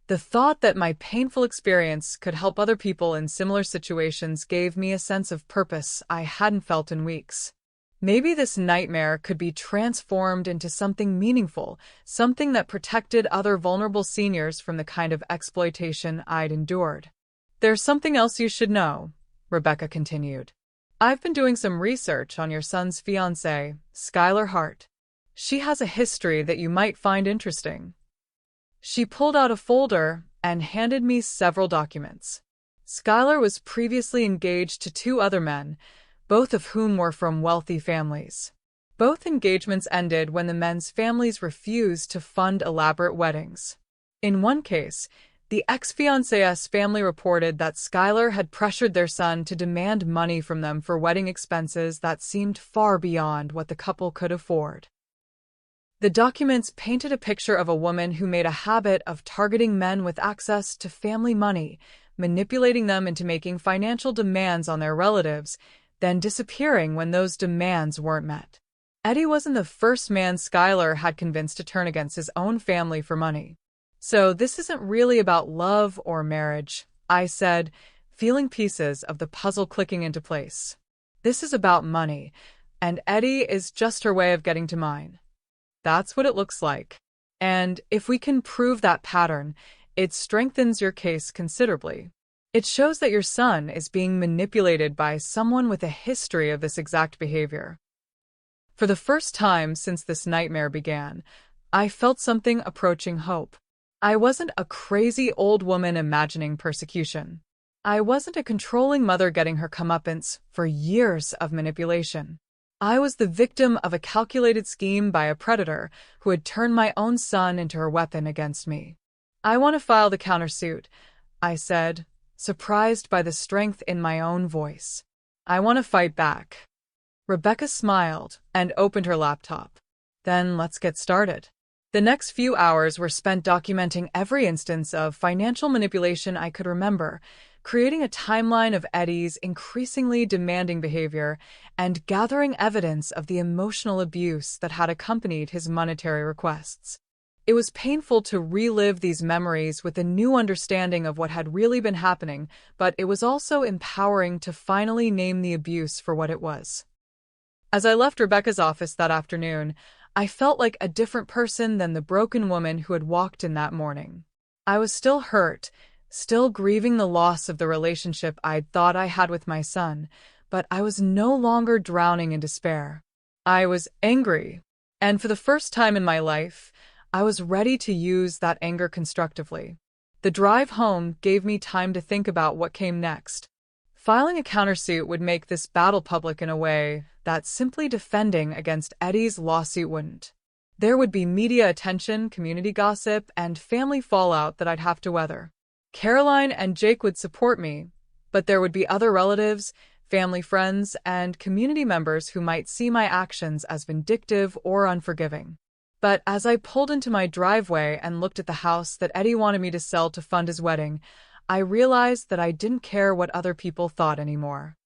The thought that my painful experience could help other people in similar situations gave me a sense of purpose I hadn't felt in weeks. Maybe this nightmare could be transformed into something meaningful, something that protected other vulnerable seniors from the kind of exploitation I'd endured. There's something else you should know, Rebecca continued. I've been doing some research on your son's fiancée, Skylar Hart. She has a history that you might find interesting. She pulled out a folder and handed me several documents. Skylar was previously engaged to 2 other men, both of whom were from wealthy families. Both engagements ended when the men's families refused to fund elaborate weddings. In one case, the ex-fiancé's family reported that Skylar had pressured their son to demand money from them for wedding expenses that seemed far beyond what the couple could afford. The documents painted a picture of a woman who made a habit of targeting men with access to family money, manipulating them into making financial demands on their relatives, then disappearing when those demands weren't met. Eddie wasn't the first man Skylar had convinced to turn against his own family for money. So this isn't really about love or marriage, I said, feeling pieces of the puzzle clicking into place. This is about money, and Eddie is just her way of getting to mine. That's what it looks like. And if we can prove that pattern, it strengthens your case considerably. It shows that your son is being manipulated by someone with a history of this exact behavior. For the first time since this nightmare began, I felt something approaching hope. I wasn't a crazy old woman imagining persecution. I wasn't a controlling mother getting her comeuppance for years of manipulation. I was the victim of a calculated scheme by a predator who had turned my own son into her weapon against me. I want to file the countersuit, I said, surprised by the strength in my own voice. I want to fight back. Rebecca smiled and opened her laptop. Then let's get started. The next few hours were spent documenting every instance of financial manipulation I could remember, creating a timeline of Eddie's increasingly demanding behavior, and gathering evidence of the emotional abuse that had accompanied his monetary requests. It was painful to relive these memories with a new understanding of what had really been happening, but it was also empowering to finally name the abuse for what it was. As I left Rebecca's office that afternoon, I felt like a different person than the broken woman who had walked in that morning. I was still hurt, still grieving the loss of the relationship I'd thought I had with my son, but I was no longer drowning in despair. I was angry, and for the first time in my life, I was ready to use that anger constructively. The drive home gave me time to think about what came next. Filing a countersuit would make this battle public in a way that simply defending against Eddie's lawsuit wouldn't. There would be media attention, community gossip, and family fallout that I'd have to weather. Caroline and Jake would support me, but there would be other relatives, family friends, and community members who might see my actions as vindictive or unforgiving. But as I pulled into my driveway and looked at the house that Eddie wanted me to sell to fund his wedding, I realized that I didn't care what other people thought anymore.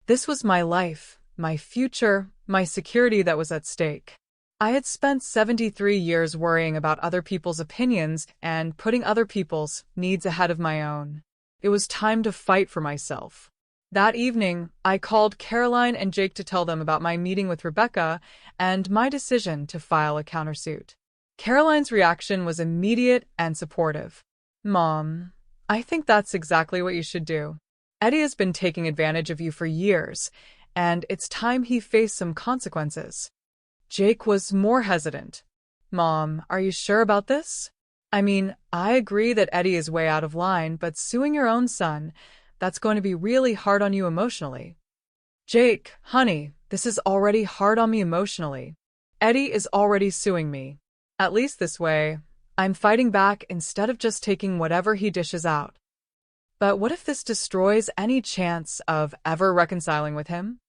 This was my life, my future, my security that was at stake. I had spent 73 years worrying about other people's opinions and putting other people's needs ahead of my own. It was time to fight for myself. That evening, I called Caroline and Jake to tell them about my meeting with Rebecca and my decision to file a countersuit. Caroline's reaction was immediate and supportive. "Mom, I think that's exactly what you should do. Eddie has been taking advantage of you for years, and it's time he faced some consequences." Jake was more hesitant. "Mom, are you sure about this? I mean, I agree that Eddie is way out of line, but suing your own son, that's going to be really hard on you emotionally." "Jake, honey, this is already hard on me emotionally. Eddie is already suing me. At least this way, I'm fighting back instead of just taking whatever he dishes out. But what if this destroys any chance of ever reconciling with him?"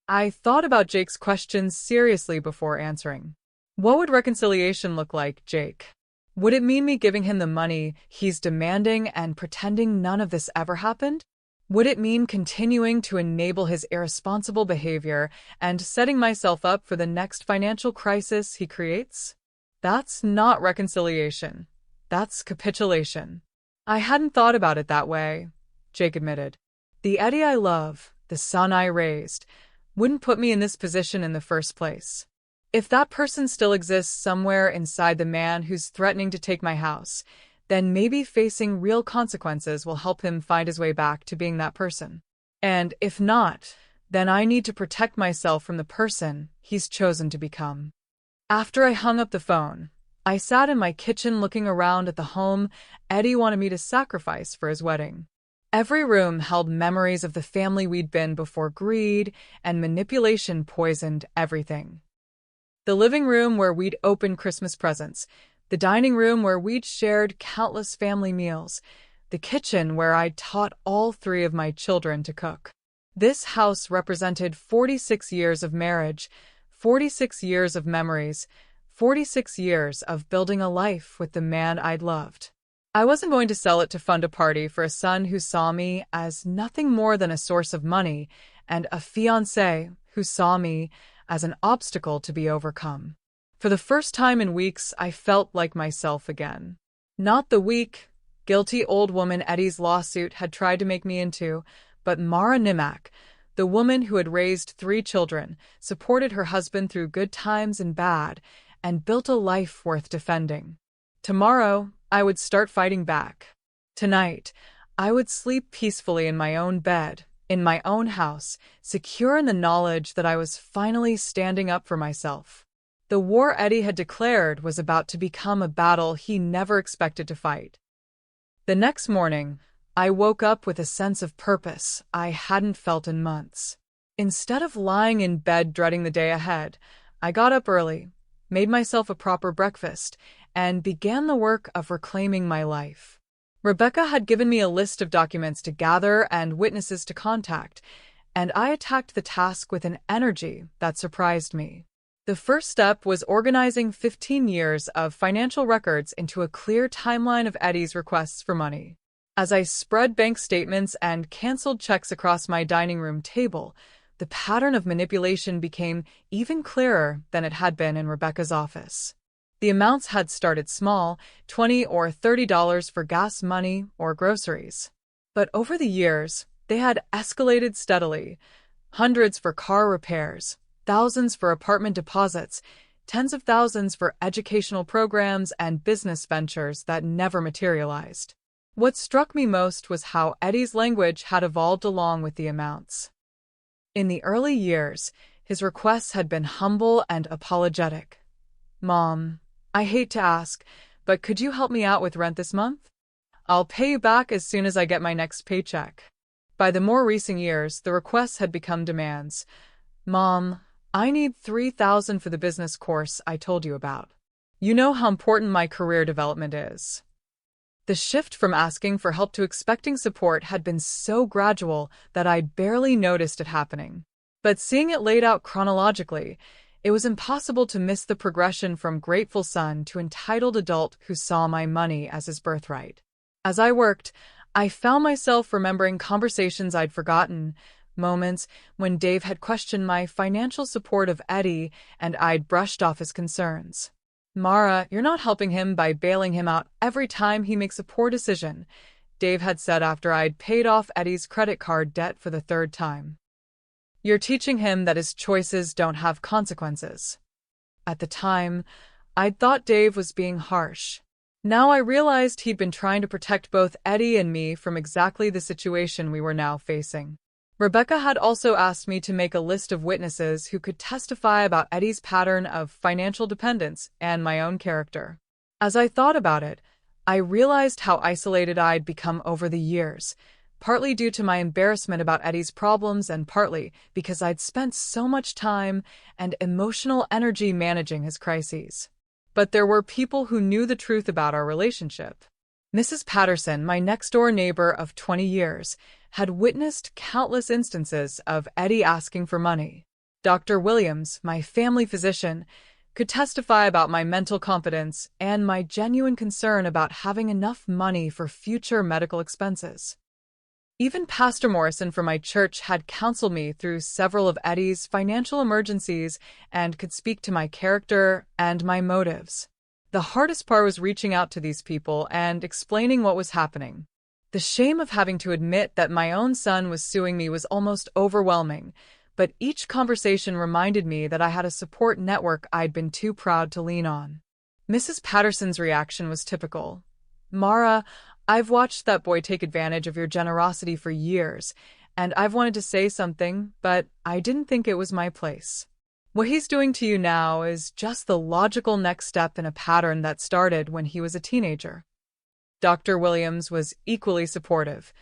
I thought about Jake's questions seriously before answering. What would reconciliation look like, Jake? Would it mean me giving him the money he's demanding and pretending none of this ever happened? Would it mean continuing to enable his irresponsible behavior and setting myself up for the next financial crisis he creates? That's not reconciliation. That's capitulation. I hadn't thought about it that way, Jake admitted. The Eddie I love, the son I raised, wouldn't put me in this position in the first place. If that person still exists somewhere inside the man who's threatening to take my house, then maybe facing real consequences will help him find his way back to being that person. And if not, then I need to protect myself from the person he's chosen to become. After I hung up the phone, I sat in my kitchen looking around at the home Eddie wanted me to sacrifice for his wedding. Every room held memories of the family we'd been before greed and manipulation poisoned everything. The living room where we'd opened Christmas presents, the dining room where we'd shared countless family meals, the kitchen where I'd taught all three of my children to cook. This house represented 46 years of marriage, 46 years of memories, 46 years of building a life with the man I'd loved. I wasn't going to sell it to fund a party for a son who saw me as nothing more than a source of money and a fiancé who saw me as an obstacle to be overcome. For the first time in weeks, I felt like myself again. Not the weak, guilty old woman Eddie's lawsuit had tried to make me into, but Mara Nimak, the woman who had raised 3 children, supported her husband through good times and bad, and built a life worth defending. Tomorrow, I would start fighting back. Tonight, I would sleep peacefully in my own bed, in my own house, secure in the knowledge that I was finally standing up for myself. The war Eddie had declared was about to become a battle he never expected to fight. The next morning, I woke up with a sense of purpose I hadn't felt in months. Instead of lying in bed dreading the day ahead, I got up early, made myself a proper breakfast, and began the work of reclaiming my life. Rebecca had given me a list of documents to gather and witnesses to contact, and I attacked the task with an energy that surprised me. The first step was organizing 15 years of financial records into a clear timeline of Eddie's requests for money. As I spread bank statements and canceled checks across my dining room table, the pattern of manipulation became even clearer than it had been in Rebecca's office. The amounts had started small, $20 or $30 for gas money or groceries. But over the years, they had escalated steadily. Hundreds for car repairs, thousands for apartment deposits, tens of thousands for educational programs and business ventures that never materialized. What struck me most was how Eddie's language had evolved along with the amounts. In the early years, his requests had been humble and apologetic. "Mom, I hate to ask, but could you help me out with rent this month? I'll pay you back as soon as I get my next paycheck." By the more recent years, the requests had become demands. "Mom, I need $3,000 for the business course I told you about. You know how important my career development is." The shift from asking for help to expecting support had been so gradual that I barely noticed it happening. But seeing it laid out chronologically, it was impossible to miss the progression from grateful son to entitled adult who saw my money as his birthright. As I worked, I found myself remembering conversations I'd forgotten, moments when Dave had questioned my financial support of Eddie and I'd brushed off his concerns. "Mara, you're not helping him by bailing him out every time he makes a poor decision," Dave had said after I'd paid off Eddie's credit card debt for the 3rd time. "You're teaching him that his choices don't have consequences." At the time, I'd thought Dave was being harsh. Now I realized he'd been trying to protect both Eddie and me from exactly the situation we were now facing. Rebecca had also asked me to make a list of witnesses who could testify about Eddie's pattern of financial dependence and my own character. As I thought about it, I realized how isolated I'd become over the years, partly due to my embarrassment about Eddie's problems and partly because I'd spent so much time and emotional energy managing his crises. But there were people who knew the truth about our relationship. Mrs. Patterson, my next-door neighbor of 20 years, had witnessed countless instances of Eddie asking for money. Dr. Williams, my family physician, could testify about my mental competence and my genuine concern about having enough money for future medical expenses. Even Pastor Morrison from my church had counseled me through several of Eddie's financial emergencies and could speak to my character and my motives. The hardest part was reaching out to these people and explaining what was happening. The shame of having to admit that my own son was suing me was almost overwhelming, but each conversation reminded me that I had a support network I'd been too proud to lean on. Mrs. Patterson's reaction was typical. "Mara, I've watched that boy take advantage of your generosity for years, and I've wanted to say something, but I didn't think it was my place. What he's doing to you now is just the logical next step in a pattern that started when he was a teenager." Dr. Williams was equally supportive.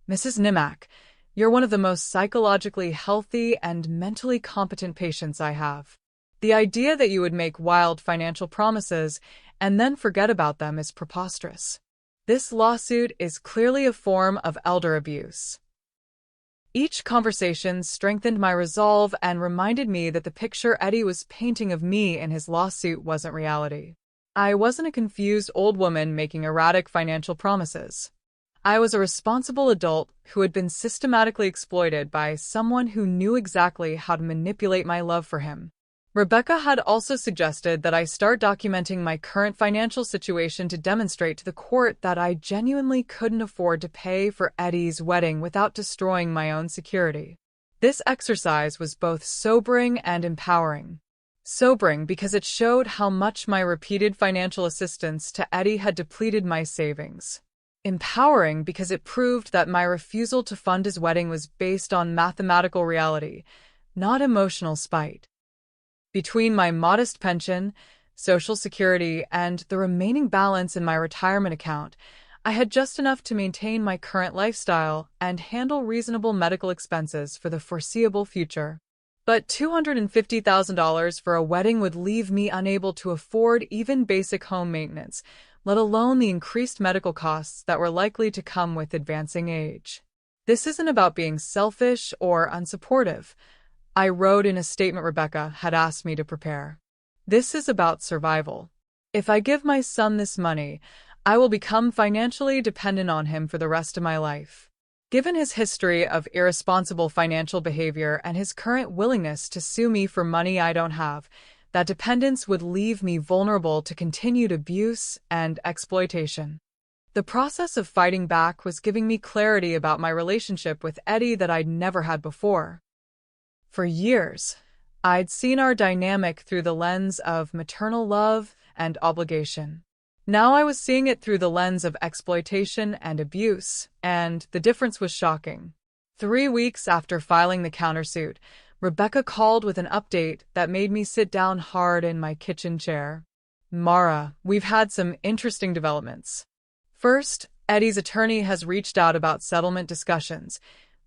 "Mrs. Nimak, you're one of the most psychologically healthy and mentally competent patients I have. The idea that you would make wild financial promises and then forget about them is preposterous. This lawsuit is clearly a form of elder abuse." Each conversation strengthened my resolve and reminded me that the picture Eddie was painting of me in his lawsuit wasn't reality. I wasn't a confused old woman making erratic financial promises. I was a responsible adult who had been systematically exploited by someone who knew exactly how to manipulate my love for him. Rebecca had also suggested that I start documenting my current financial situation to demonstrate to the court that I genuinely couldn't afford to pay for Eddie's wedding without destroying my own security. This exercise was both sobering and empowering. Sobering because it showed how much my repeated financial assistance to Eddie had depleted my savings. Empowering because it proved that my refusal to fund his wedding was based on mathematical reality, not emotional spite. Between my modest pension, Social Security, and the remaining balance in my retirement account, I had just enough to maintain my current lifestyle and handle reasonable medical expenses for the foreseeable future. But $250,000 for a wedding would leave me unable to afford even basic home maintenance, let alone the increased medical costs that were likely to come with advancing age. This isn't about being selfish or unsupportive, I wrote in a statement Rebecca had asked me to prepare. This is about survival. If I give my son this money, I will become financially dependent on him for the rest of my life. Given his history of irresponsible financial behavior and his current willingness to sue me for money I don't have, that dependence would leave me vulnerable to continued abuse and exploitation. The process of fighting back was giving me clarity about my relationship with Eddie that I'd never had before. For years, I'd seen our dynamic through the lens of maternal love and obligation. Now I was seeing it through the lens of exploitation and abuse, and the difference was shocking. 3 weeks after filing the countersuit, Rebecca called with an update that made me sit down hard in my kitchen chair. Mara, we've had some interesting developments. First, Eddie's attorney has reached out about settlement discussions,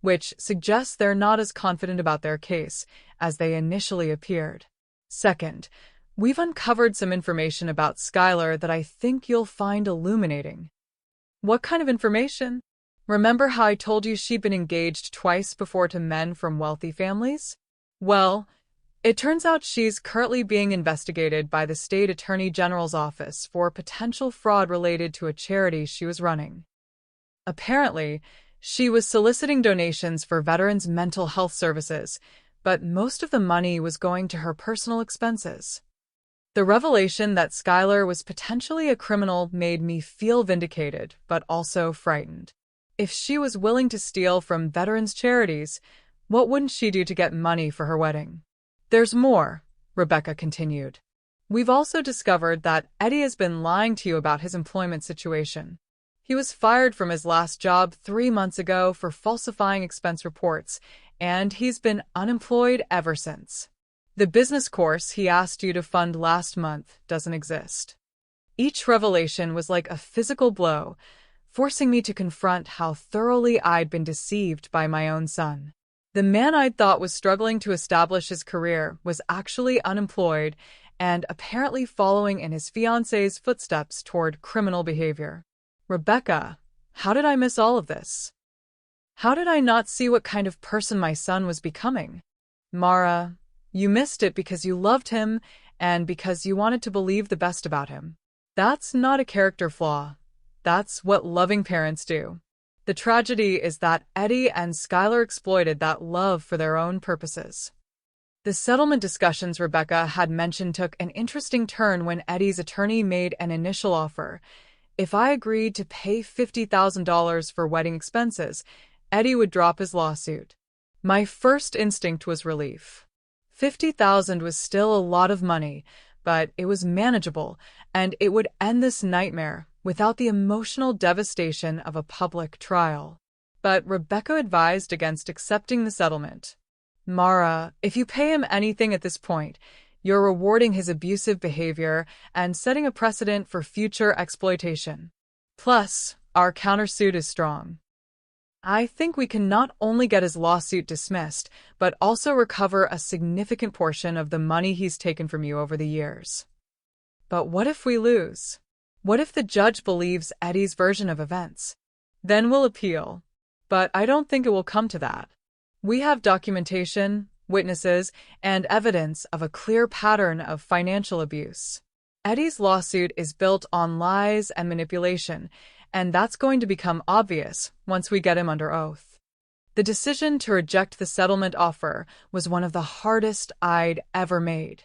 which suggests they're not as confident about their case as they initially appeared. Second, we've uncovered some information about Skylar that I think you'll find illuminating. What kind of information? Remember how I told you she'd been engaged twice before to men from wealthy families? Well, it turns out she's currently being investigated by the state attorney general's office for potential fraud related to a charity she was running. Apparently, she was soliciting donations for veterans' mental health services, but most of the money was going to her personal expenses. The revelation that Skylar was potentially a criminal made me feel vindicated, but also frightened. If she was willing to steal from veterans' charities, what wouldn't she do to get money for her wedding? There's more, Rebecca continued. We've also discovered that Eddie has been lying to you about his employment situation. He was fired from his last job 3 months ago for falsifying expense reports, and he's been unemployed ever since. The business course he asked you to fund last month doesn't exist. Each revelation was like a physical blow, forcing me to confront how thoroughly I'd been deceived by my own son. The man I'd thought was struggling to establish his career was actually unemployed and apparently following in his fiancé's footsteps toward criminal behavior. Rebecca, how did I miss all of this? How did I not see what kind of person my son was becoming? Mara, you missed it because you loved him and because you wanted to believe the best about him. That's not a character flaw. That's what loving parents do. The tragedy is that Eddie and Skylar exploited that love for their own purposes. The settlement discussions Rebecca had mentioned took an interesting turn when Eddie's attorney made an initial offer. If I agreed to pay $50,000 for wedding expenses, Eddie would drop his lawsuit. My first instinct was relief. $50,000 was still a lot of money, but it was manageable, and it would end this nightmare without the emotional devastation of a public trial. But Rebecca advised against accepting the settlement. Mara, if you pay him anything at this point, you're rewarding his abusive behavior and setting a precedent for future exploitation. Plus, our countersuit is strong. I think we can not only get his lawsuit dismissed, but also recover a significant portion of the money he's taken from you over the years. But what if we lose? What if the judge believes Eddie's version of events? Then we'll appeal. But I don't think it will come to that. We have documentation, witnesses, and evidence of a clear pattern of financial abuse. Eddie's lawsuit is built on lies and manipulation, and that's going to become obvious once we get him under oath. The decision to reject the settlement offer was one of the hardest I'd ever made.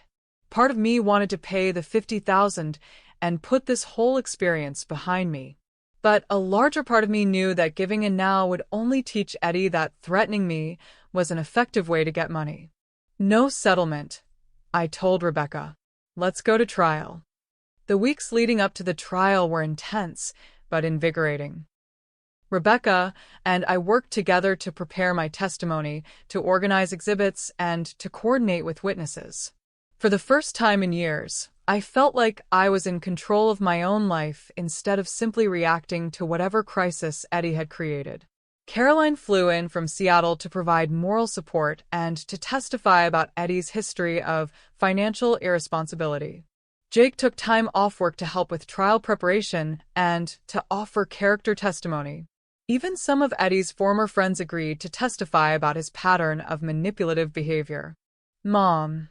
Part of me wanted to pay the $50,000 and put this whole experience behind me. But a larger part of me knew that giving in now would only teach Eddie that threatening me was an effective way to get money. No settlement, I told Rebecca. Let's go to trial. The weeks leading up to the trial were intense, but invigorating. Rebecca and I worked together to prepare my testimony, to organize exhibits, and to coordinate with witnesses. For the first time in years, I felt like I was in control of my own life instead of simply reacting to whatever crisis Eddie had created. Caroline flew in from Seattle to provide moral support and to testify about Eddie's history of financial irresponsibility. Jake took time off work to help with trial preparation and to offer character testimony. Even some of Eddie's former friends agreed to testify about his pattern of manipulative behavior. "Mom,"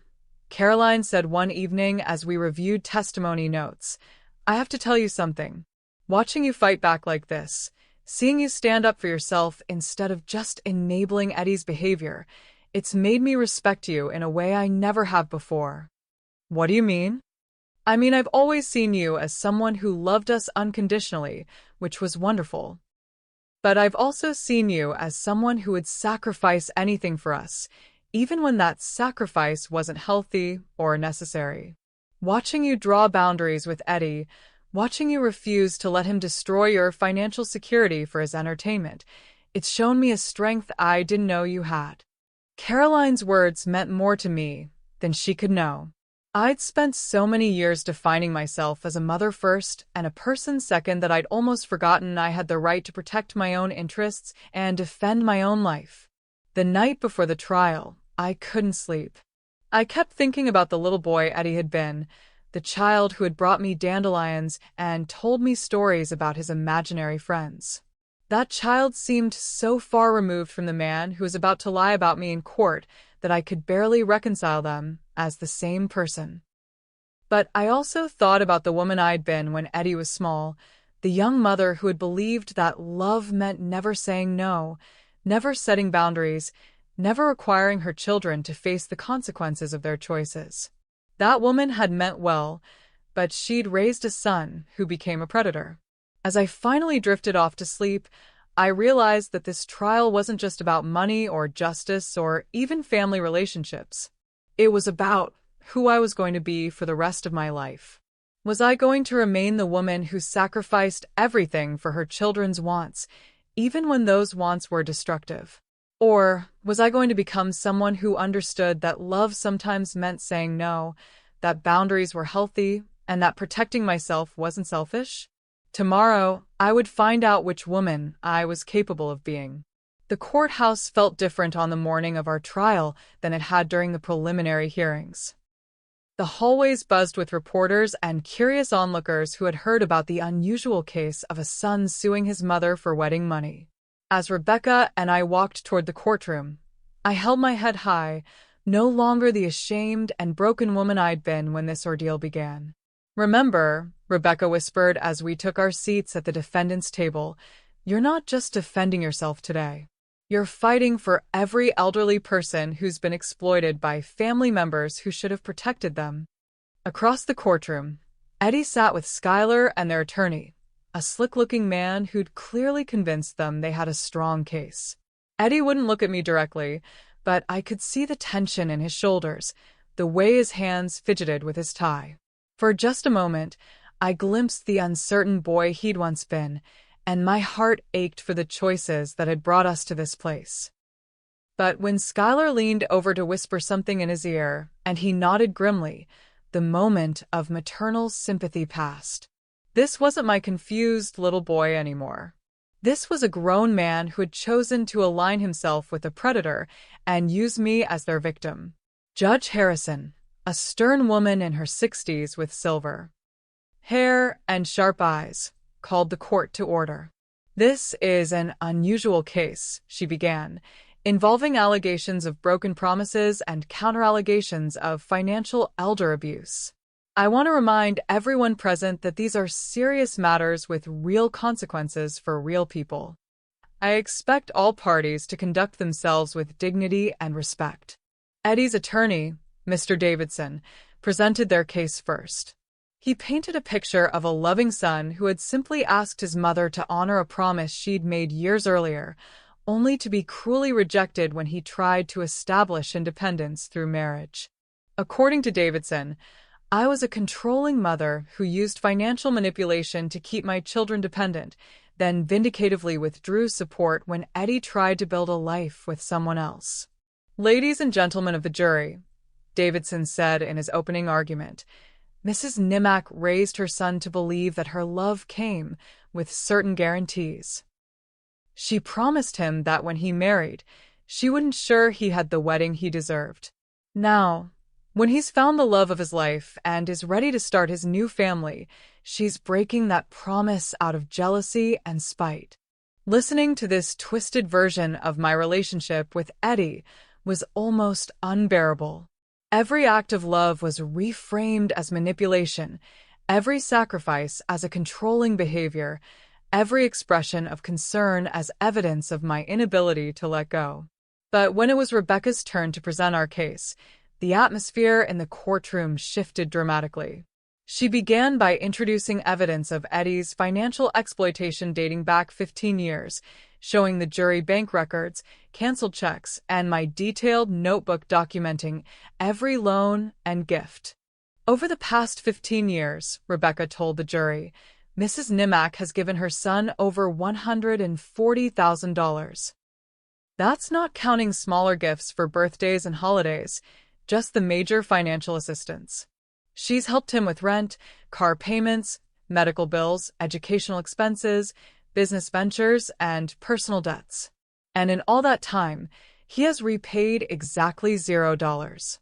Caroline said one evening as we reviewed testimony notes, "I have to tell you something. Watching you fight back like this, seeing you stand up for yourself instead of just enabling Eddie's behavior, it's made me respect you in a way I never have before." "What do you mean?" "I mean, I've always seen you as someone who loved us unconditionally, which was wonderful. But I've also seen you as someone who would sacrifice anything for us, even when that sacrifice wasn't healthy or necessary. Watching you draw boundaries with Eddie, watching you refuse to let him destroy your financial security for his entertainment, it's shown me a strength I didn't know you had." Caroline's words meant more to me than she could know. I'd spent so many years defining myself as a mother first and a person second that I'd almost forgotten I had the right to protect my own interests and defend my own life. The night before the trial, I couldn't sleep. I kept thinking about the little boy Eddie had been, the child who had brought me dandelions and told me stories about his imaginary friends. That child seemed so far removed from the man who was about to lie about me in court that I could barely reconcile them as the same person. But I also thought about the woman I'd been when Eddie was small, the young mother who had believed that love meant never saying no, never setting boundaries, never requiring her children to face the consequences of their choices. That woman had meant well, but she'd raised a son who became a predator. As I finally drifted off to sleep, I realized that this trial wasn't just about money or justice or even family relationships. It was about who I was going to be for the rest of my life. Was I going to remain the woman who sacrificed everything for her children's wants, even when those wants were destructive? Or was I going to become someone who understood that love sometimes meant saying no, that boundaries were healthy, and that protecting myself wasn't selfish? Tomorrow, I would find out which woman I was capable of being. The courthouse felt different on the morning of our trial than it had during the preliminary hearings. The hallways buzzed with reporters and curious onlookers who had heard about the unusual case of a son suing his mother for wedding money. As Rebecca and I walked toward the courtroom, I held my head high, no longer the ashamed and broken woman I'd been when this ordeal began. "Remember," Rebecca whispered as we took our seats at the defendant's table, "you're not just defending yourself today. You're fighting for every elderly person who's been exploited by family members who should have protected them." Across the courtroom, Eddie sat with Skylar and their attorney, a slick-looking man who'd clearly convinced them they had a strong case. Eddie wouldn't look at me directly, but I could see the tension in his shoulders, the way his hands fidgeted with his tie. For just a moment, I glimpsed the uncertain boy he'd once been, and my heart ached for the choices that had brought us to this place. But when Skylar leaned over to whisper something in his ear, and he nodded grimly, the moment of maternal sympathy passed. This wasn't my confused little boy anymore. This was a grown man who had chosen to align himself with a predator and use me as their victim. Judge Harrison, a stern woman in her 60s with silver hair and sharp eyes, called the court to order. "This is an unusual case," she began, "involving allegations of broken promises and counter-allegations of financial elder abuse. I want to remind everyone present that these are serious matters with real consequences for real people. I expect all parties to conduct themselves with dignity and respect." Eddie's attorney, Mr. Davidson, presented their case first. He painted a picture of a loving son who had simply asked his mother to honor a promise she'd made years earlier, only to be cruelly rejected when he tried to establish independence through marriage. According to Davidson, I was a controlling mother who used financial manipulation to keep my children dependent, then vindicatively withdrew support when Eddie tried to build a life with someone else. Ladies and gentlemen of the jury, Davidson said in his opening argument, Mrs. Nimack raised her son to believe that her love came with certain guarantees. She promised him that when he married, she would ensure he had the wedding he deserved. Now, when he's found the love of his life and is ready to start his new family, she's breaking that promise out of jealousy and spite. Listening to this twisted version of my relationship with Eddie was almost unbearable. Every act of love was reframed as manipulation, every sacrifice as a controlling behavior, every expression of concern as evidence of my inability to let go. But when it was Rebecca's turn to present our case, the atmosphere in the courtroom shifted dramatically. She began by introducing evidence of Eddie's financial exploitation dating back 15 years, showing the jury bank records, canceled checks, and my detailed notebook documenting every loan and gift. Over the past 15 years, Rebecca told the jury, Mrs. Nimack has given her son over $140,000. That's not counting smaller gifts for birthdays and holidays, just the major financial assistance. She's helped him with rent, car payments, medical bills, educational expenses, business ventures, and personal debts. And in all that time, he has repaid exactly $0.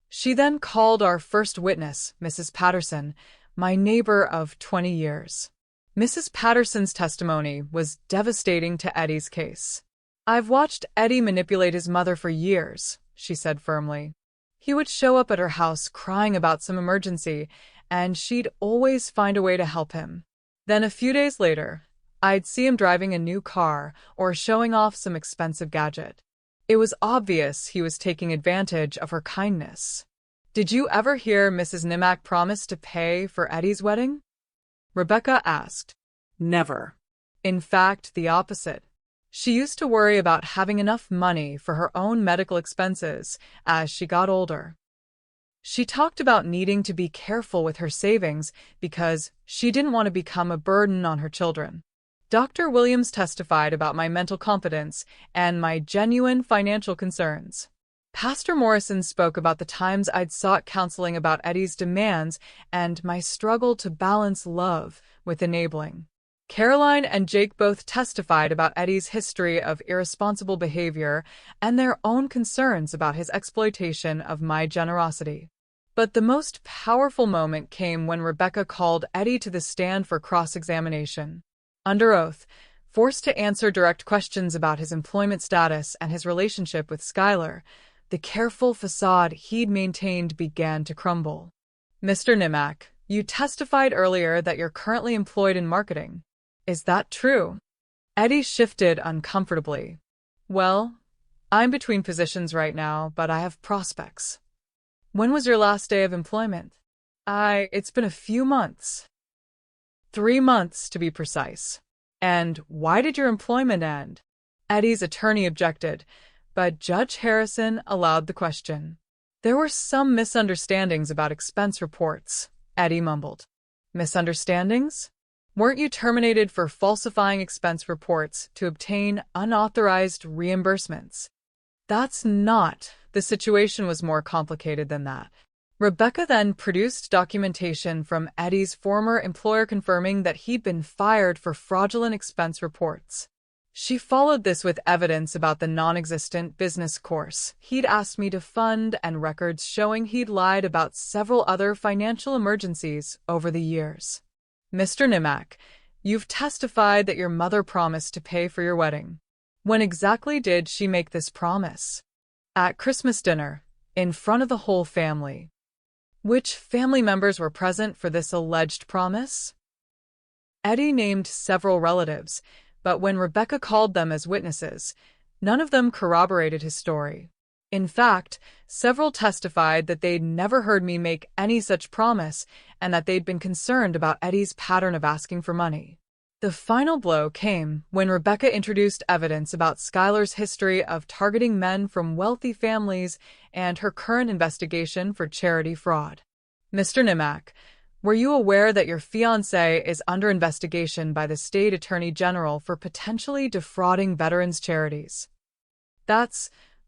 She then called our first witness, Mrs. Patterson, my neighbor of 20 years. Mrs. Patterson's testimony was devastating to Eddie's case. I've watched Eddie manipulate his mother for years, she said firmly. He would show up at her house crying about some emergency, and she'd always find a way to help him. Then a few days later, I'd see him driving a new car or showing off some expensive gadget. It was obvious he was taking advantage of her kindness. Did you ever hear Mrs. Nimack promise to pay for Eddie's wedding? Rebecca asked. Never. In fact, the opposite. She used to worry about having enough money for her own medical expenses as she got older. She talked about needing to be careful with her savings because she didn't want to become a burden on her children. Dr. Williams testified about my mental competence and my genuine financial concerns. Pastor Morrison spoke about the times I'd sought counseling about Eddie's demands and my struggle to balance love with enabling. Caroline and Jake both testified about Eddie's history of irresponsible behavior and their own concerns about his exploitation of my generosity. But the most powerful moment came when Rebecca called Eddie to the stand for cross-examination. Under oath, forced to answer direct questions about his employment status and his relationship with Skylar, the careful facade he'd maintained began to crumble. Mr. Nimack, you testified earlier that you're currently employed in marketing. Is that true? Eddie shifted uncomfortably. Well, I'm between positions right now, but I have prospects. When was your last day of employment? It's been a few months. 3 months, to be precise. And why did your employment end? Eddie's attorney objected, but Judge Harrison allowed the question. There were some misunderstandings about expense reports, Eddie mumbled. Misunderstandings? Weren't you terminated for falsifying expense reports to obtain unauthorized reimbursements? That's not. The situation was more complicated than that. Rebecca then produced documentation from Eddie's former employer confirming that he'd been fired for fraudulent expense reports. She followed this with evidence about the non-existent business course he'd asked me to fund and records showing he'd lied about several other financial emergencies over the years. Mr. Nimack, you've testified that your mother promised to pay for your wedding. When exactly did she make this promise? At Christmas dinner, in front of the whole family. Which family members were present for this alleged promise? Eddie named several relatives, but when Rebecca called them as witnesses, none of them corroborated his story. In fact, several testified that they'd never heard me make any such promise and that they'd been concerned about Eddie's pattern of asking for money. The final blow came when Rebecca introduced evidence about Skylar's history of targeting men from wealthy families and her current investigation for charity fraud. Mr. Nimack, were you aware that your fiancé is under investigation by the state attorney general for potentially defrauding veterans' charities?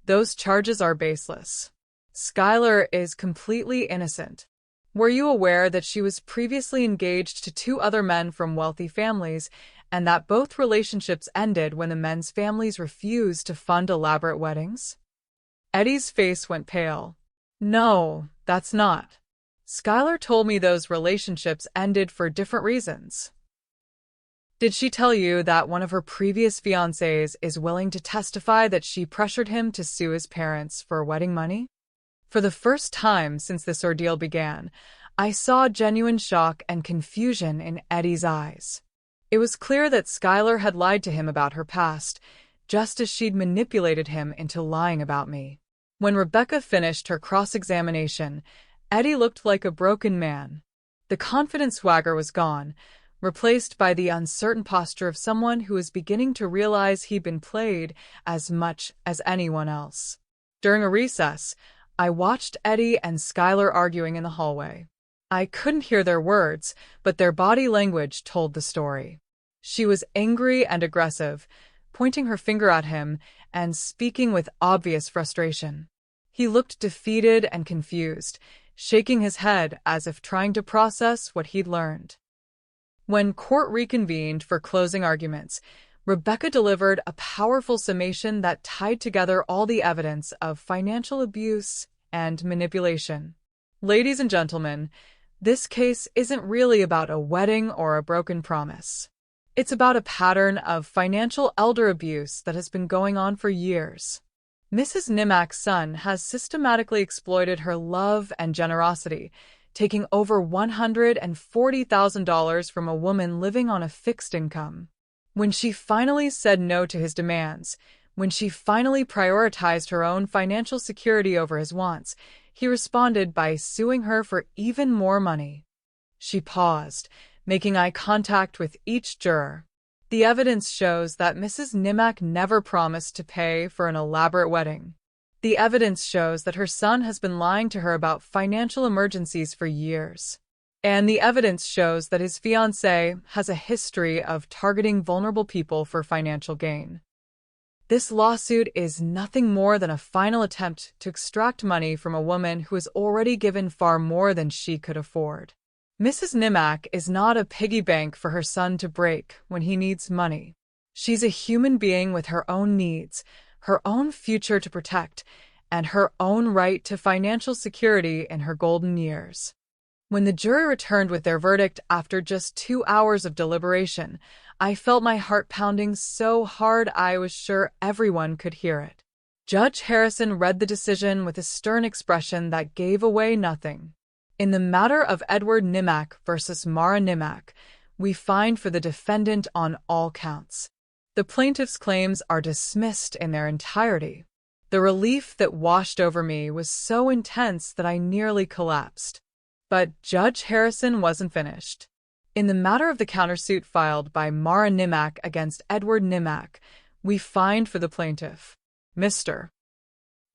Those charges are baseless. Skylar is completely innocent. Were you aware that she was previously engaged to 2 other men from wealthy families, and that both relationships ended when the men's families refused to fund elaborate weddings? Eddie's face went pale. No, that's not. Skylar told me those relationships ended for different reasons. Did she tell you that one of her previous fiancés is willing to testify that she pressured him to sue his parents for wedding money? For the first time since this ordeal began, I saw genuine shock and confusion in Eddie's eyes. It was clear that Skylar had lied to him about her past, just as she'd manipulated him into lying about me. When Rebecca finished her cross-examination, Eddie looked like a broken man. The confident swagger was gone, replaced by the uncertain posture of someone who was beginning to realize he'd been played as much as anyone else. During a recess, I watched Eddie and Skylar arguing in the hallway. I couldn't hear their words, but their body language told the story. She was angry and aggressive, pointing her finger at him and speaking with obvious frustration. He looked defeated and confused, shaking his head as if trying to process what he'd learned. When court reconvened for closing arguments, Rebecca delivered a powerful summation that tied together all the evidence of financial abuse and manipulation. Ladies and gentlemen, this case isn't really about a wedding or a broken promise. It's about a pattern of financial elder abuse that has been going on for years. Mrs. Nimack's son has systematically exploited her love and generosity, taking over $140,000 from a woman living on a fixed income. When she finally said no to his demands, when she finally prioritized her own financial security over his wants, he responded by suing her for even more money. She paused, making eye contact with each juror. The evidence shows that Mrs. Nimack never promised to pay for an elaborate wedding. The evidence shows that her son has been lying to her about financial emergencies for years. And the evidence shows that his fiancée has a history of targeting vulnerable people for financial gain. This lawsuit is nothing more than a final attempt to extract money from a woman who has already given far more than she could afford. Mrs. Nimack is not a piggy bank for her son to break when he needs money. She's a human being with her own needs, her own future to protect, and her own right to financial security in her golden years. When the jury returned with their verdict after just 2 hours of deliberation, I felt my heart pounding so hard I was sure everyone could hear it. Judge Harrison read the decision with a stern expression that gave away nothing. In the matter of Edward Nimack versus Mara Nimack, we find for the defendant on all counts. The plaintiff's claims are dismissed in their entirety. The relief that washed over me was so intense that I nearly collapsed. But Judge Harrison wasn't finished. In the matter of the countersuit filed by Mara Nimack against Edward Nimack, we find for the plaintiff, Mr.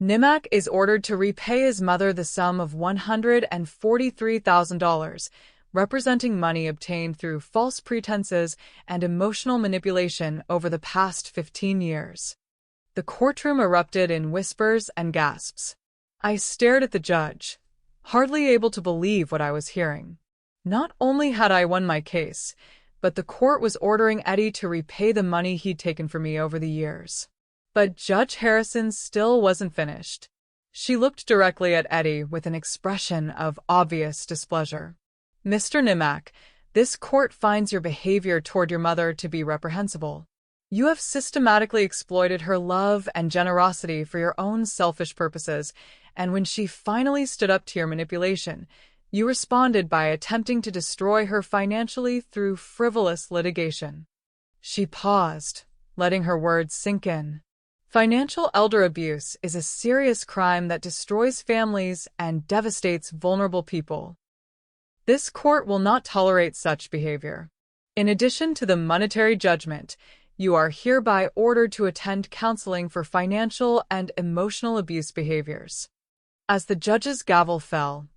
Nimack is ordered to repay his mother the sum of $143,000, representing money obtained through false pretenses and emotional manipulation over the past 15 years. The courtroom erupted in whispers and gasps. I stared at the judge, hardly able to believe what I was hearing. Not only had I won my case, but the court was ordering Eddie to repay the money he'd taken from me over the years. But Judge Harrison still wasn't finished. She looked directly at Eddie with an expression of obvious displeasure. Mr. Nimack, this court finds your behavior toward your mother to be reprehensible. You have systematically exploited her love and generosity for your own selfish purposes, and when she finally stood up to your manipulation, you responded by attempting to destroy her financially through frivolous litigation. She paused, letting her words sink in. Financial elder abuse is a serious crime that destroys families and devastates vulnerable people. This court will not tolerate such behavior. In addition to the monetary judgment, you are hereby ordered to attend counseling for financial and emotional abuse behaviors. As the judge's gavel fell,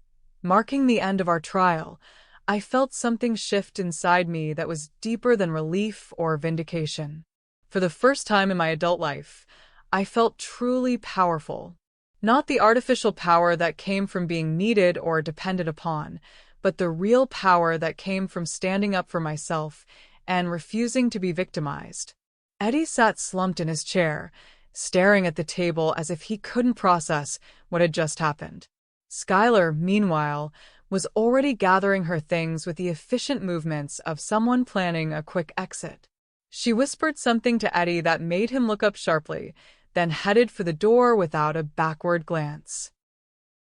marking the end of our trial, I felt something shift inside me that was deeper than relief or vindication. For the first time in my adult life, I felt truly powerful. Not the artificial power that came from being needed or depended upon, but the real power that came from standing up for myself and refusing to be victimized. Eddie sat slumped in his chair, staring at the table as if he couldn't process what had just happened. Skylar, meanwhile, was already gathering her things with the efficient movements of someone planning a quick exit. She whispered something to Eddie that made him look up sharply, then headed for the door without a backward glance.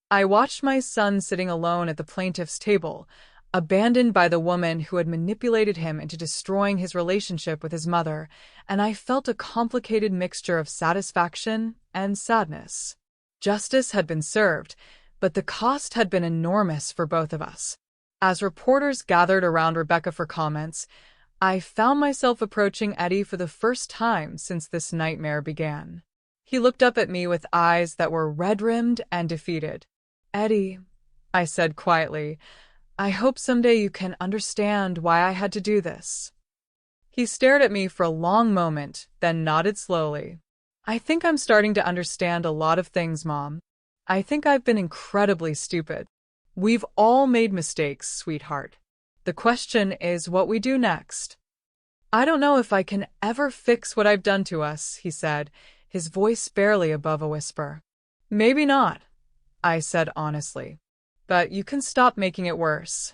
I watched my son sitting alone at the plaintiff's table, abandoned by the woman who had manipulated him into destroying his relationship with his mother, and I felt a complicated mixture of satisfaction and sadness. Justice had been served, but the cost had been enormous for both of us. As reporters gathered around Rebecca for comments, I found myself approaching Eddie for the first time since this nightmare began. He looked up at me with eyes that were red-rimmed and defeated. "Eddie," I said quietly, "I hope someday you can understand why I had to do this." He stared at me for a long moment, then nodded slowly. "I think I'm starting to understand a lot of things, Mom. I think I've been incredibly stupid. We've all made mistakes, sweetheart. The question is what we do next." "I don't know if I can ever fix what I've done to us," he said, his voice barely above a whisper. "Maybe not," I said honestly. "But you can stop making it worse.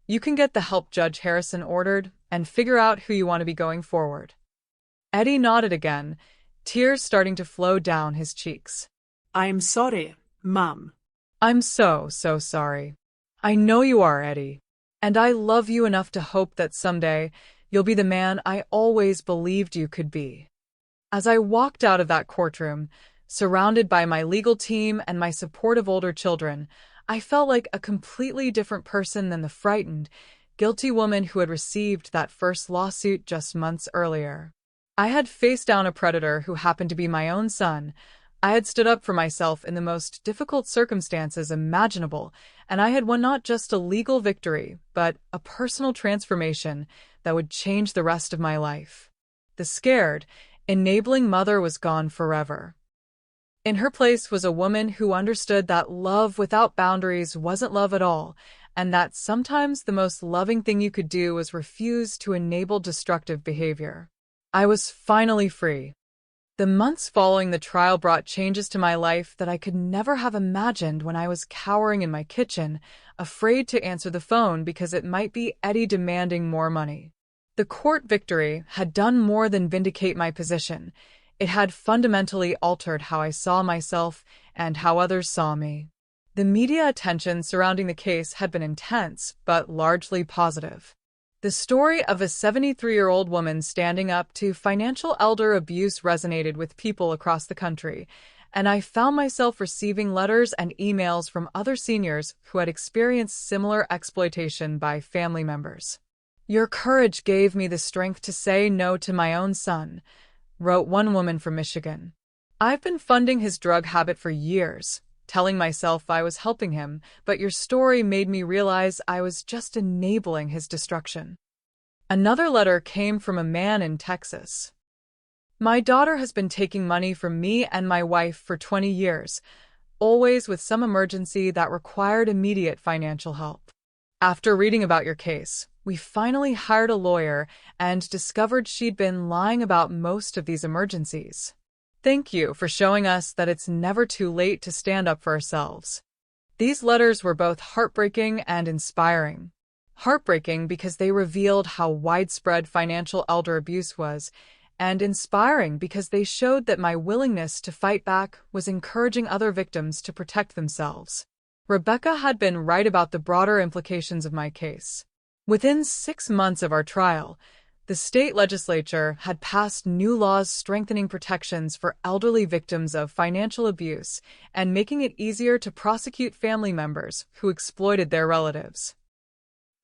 You can get the help Judge Harrison ordered and figure out who you want to be going forward." Eddie nodded again, tears starting to flow down his cheeks. "I'm sorry, Mom." "I'm so sorry. I know you are, Eddie. And I love you enough to hope that someday you'll be the man I always believed you could be." As I walked out of that courtroom, surrounded by my legal team and my supportive older children, I felt like a completely different person than the frightened, guilty woman who had received that first lawsuit just months earlier. I had faced down a predator who happened to be my own son. I had stood up for myself in the most difficult circumstances imaginable, and I had won not just a legal victory, but a personal transformation that would change the rest of my life. The scared, enabling mother was gone forever. In her place was a woman who understood that love without boundaries wasn't love at all, and that sometimes the most loving thing you could do was refuse to enable destructive behavior. I was finally free. The months following the trial brought changes to my life that I could never have imagined when I was cowering in my kitchen, afraid to answer the phone because it might be Eddie demanding more money. The court victory had done more than vindicate my position. It had fundamentally altered how I saw myself and how others saw me. The media attention surrounding the case had been intense, but largely positive. The story of a 73-year-old woman standing up to financial elder abuse resonated with people across the country, and I found myself receiving letters and emails from other seniors who had experienced similar exploitation by family members. "Your courage gave me the strength to say no to my own son," wrote one woman from Michigan. "I've been funding his drug habit for years, telling myself I was helping him, but your story made me realize I was just enabling his destruction." Another letter came from a man in Texas. "My daughter has been taking money from me and my wife for 20 years, always with some emergency that required immediate financial help. After reading about your case, we finally hired a lawyer and discovered she'd been lying about most of these emergencies. Thank you for showing us that it's never too late to stand up for ourselves." These letters were both heartbreaking and inspiring. Heartbreaking because they revealed how widespread financial elder abuse was, and inspiring because they showed that my willingness to fight back was encouraging other victims to protect themselves. Rebecca had been right about the broader implications of my case. Within 6 months of our trial, The state legislature had passed new laws strengthening protections for elderly victims of financial abuse and making it easier to prosecute family members who exploited their relatives.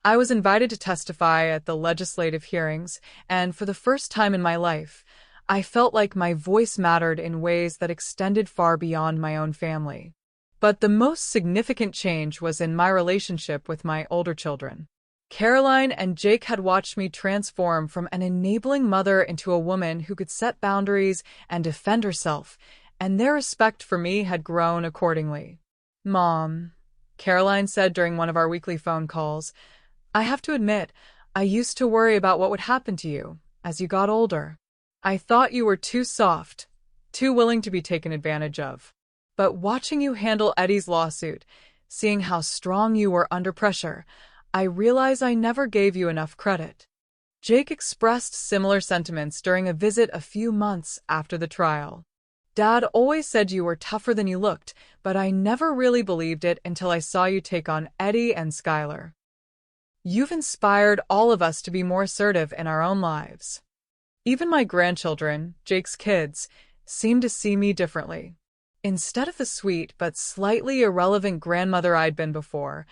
I was invited to testify at the legislative hearings, and for the first time in my life, I felt like my voice mattered in ways that extended far beyond my own family. But the most significant change was in my relationship with my older children. Caroline and Jake had watched me transform from an enabling mother into a woman who could set boundaries and defend herself, and their respect for me had grown accordingly. "Mom," Caroline said during one of our weekly phone calls, "I have to admit, I used to worry about what would happen to you as you got older. I thought you were too soft, too willing to be taken advantage of. But watching you handle Eddie's lawsuit, seeing how strong you were under pressure, I realize I never gave you enough credit." Jake expressed similar sentiments during a visit a few months after the trial. "Dad always said you were tougher than you looked, but I never really believed it until I saw you take on Eddie and Skylar. You've inspired all of us to be more assertive in our own lives." Even my grandchildren, Jake's kids, seemed to see me differently. Instead of the sweet but slightly irrelevant grandmother I'd been before,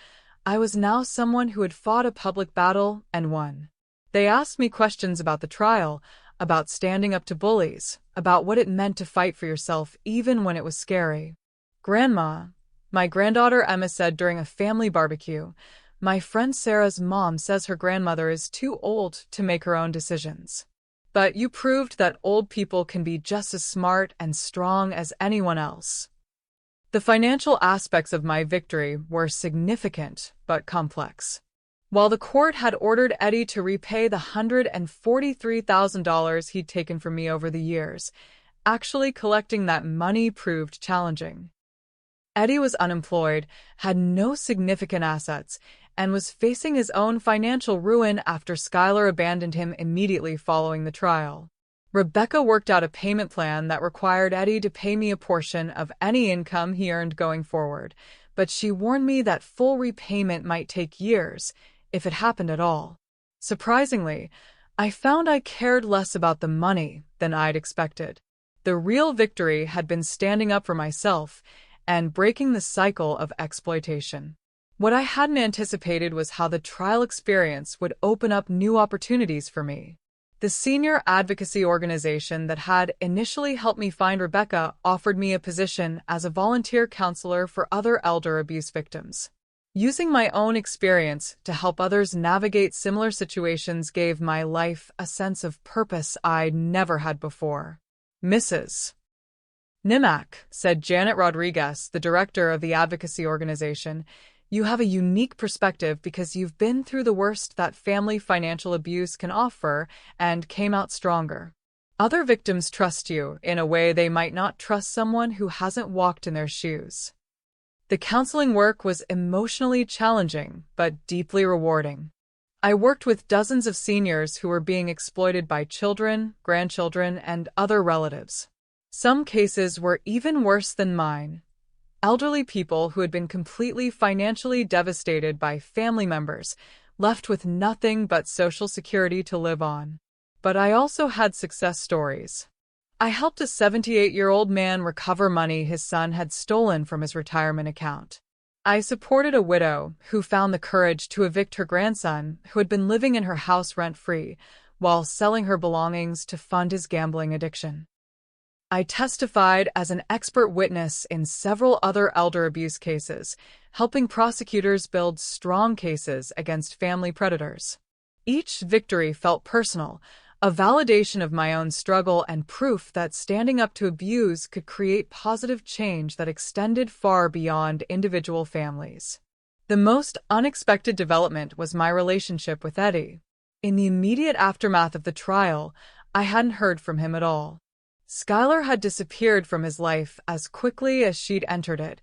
I was now someone who had fought a public battle and won. They asked me questions about the trial, about standing up to bullies, about what it meant to fight for yourself even when it was scary. "Grandma," my granddaughter Emma said during a family barbecue, "my friend Sarah's mom says her grandmother is too old to make her own decisions. But you proved that old people can be just as smart and strong as anyone else." The financial aspects of my victory were significant but complex. While the court had ordered Eddie to repay the $143,000 he'd taken from me over the years, actually collecting that money proved challenging. Eddie was unemployed, had no significant assets, and was facing his own financial ruin after Skylar abandoned him immediately following the trial. Rebecca worked out a payment plan that required Eddie to pay me a portion of any income he earned going forward, but she warned me that full repayment might take years, if it happened at all. Surprisingly, I found I cared less about the money than I'd expected. The real victory had been standing up for myself and breaking the cycle of exploitation. What I hadn't anticipated was how the trial experience would open up new opportunities for me. The senior advocacy organization that had initially helped me find Rebecca offered me a position as a volunteer counselor for other elder abuse victims. Using my own experience to help others navigate similar situations gave my life a sense of purpose I'd never had before. "Mrs. Nimac," said Janet Rodriguez, the director of the advocacy organization, "you have a unique perspective because you've been through the worst that family financial abuse can offer and came out stronger. Other victims trust you in a way they might not trust someone who hasn't walked in their shoes." The counseling work was emotionally challenging but deeply rewarding. I worked with dozens of seniors who were being exploited by children, grandchildren, and other relatives. Some cases were even worse than mine. Elderly people who had been completely financially devastated by family members, left with nothing but Social Security to live on. But I also had success stories. I helped a 78-year-old man recover money his son had stolen from his retirement account. I supported a widow who found the courage to evict her grandson, who had been living in her house rent-free, while selling her belongings to fund his gambling addiction. I testified as an expert witness in several other elder abuse cases, helping prosecutors build strong cases against family predators. Each victory felt personal, a validation of my own struggle and proof that standing up to abuse could create positive change that extended far beyond individual families. The most unexpected development was my relationship with Eddie. In the immediate aftermath of the trial, I hadn't heard from him at all. Skylar had disappeared from his life as quickly as she'd entered it,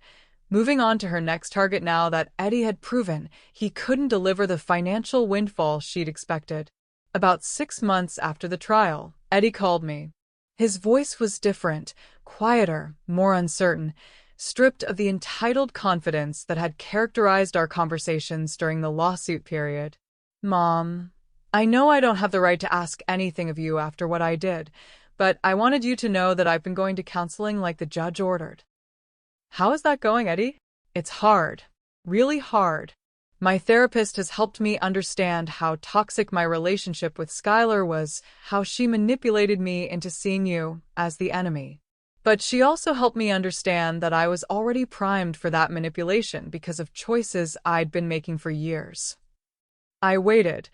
moving on to her next target now that Eddie had proven he couldn't deliver the financial windfall she'd expected. About 6 months after the trial, Eddie called me. His voice was different, quieter, more uncertain, stripped of the entitled confidence that had characterized our conversations during the lawsuit period. "Mom," I know I don't have the right to ask anything of you after what I did, but I wanted you to know that I've been going to counseling like the judge ordered. How is that going, Eddie? It's hard. Really hard. My therapist has helped me understand how toxic my relationship with Skylar was, how she manipulated me into seeing you as the enemy. But she also helped me understand that I was already primed for that manipulation because of choices I'd been making for years. I waited,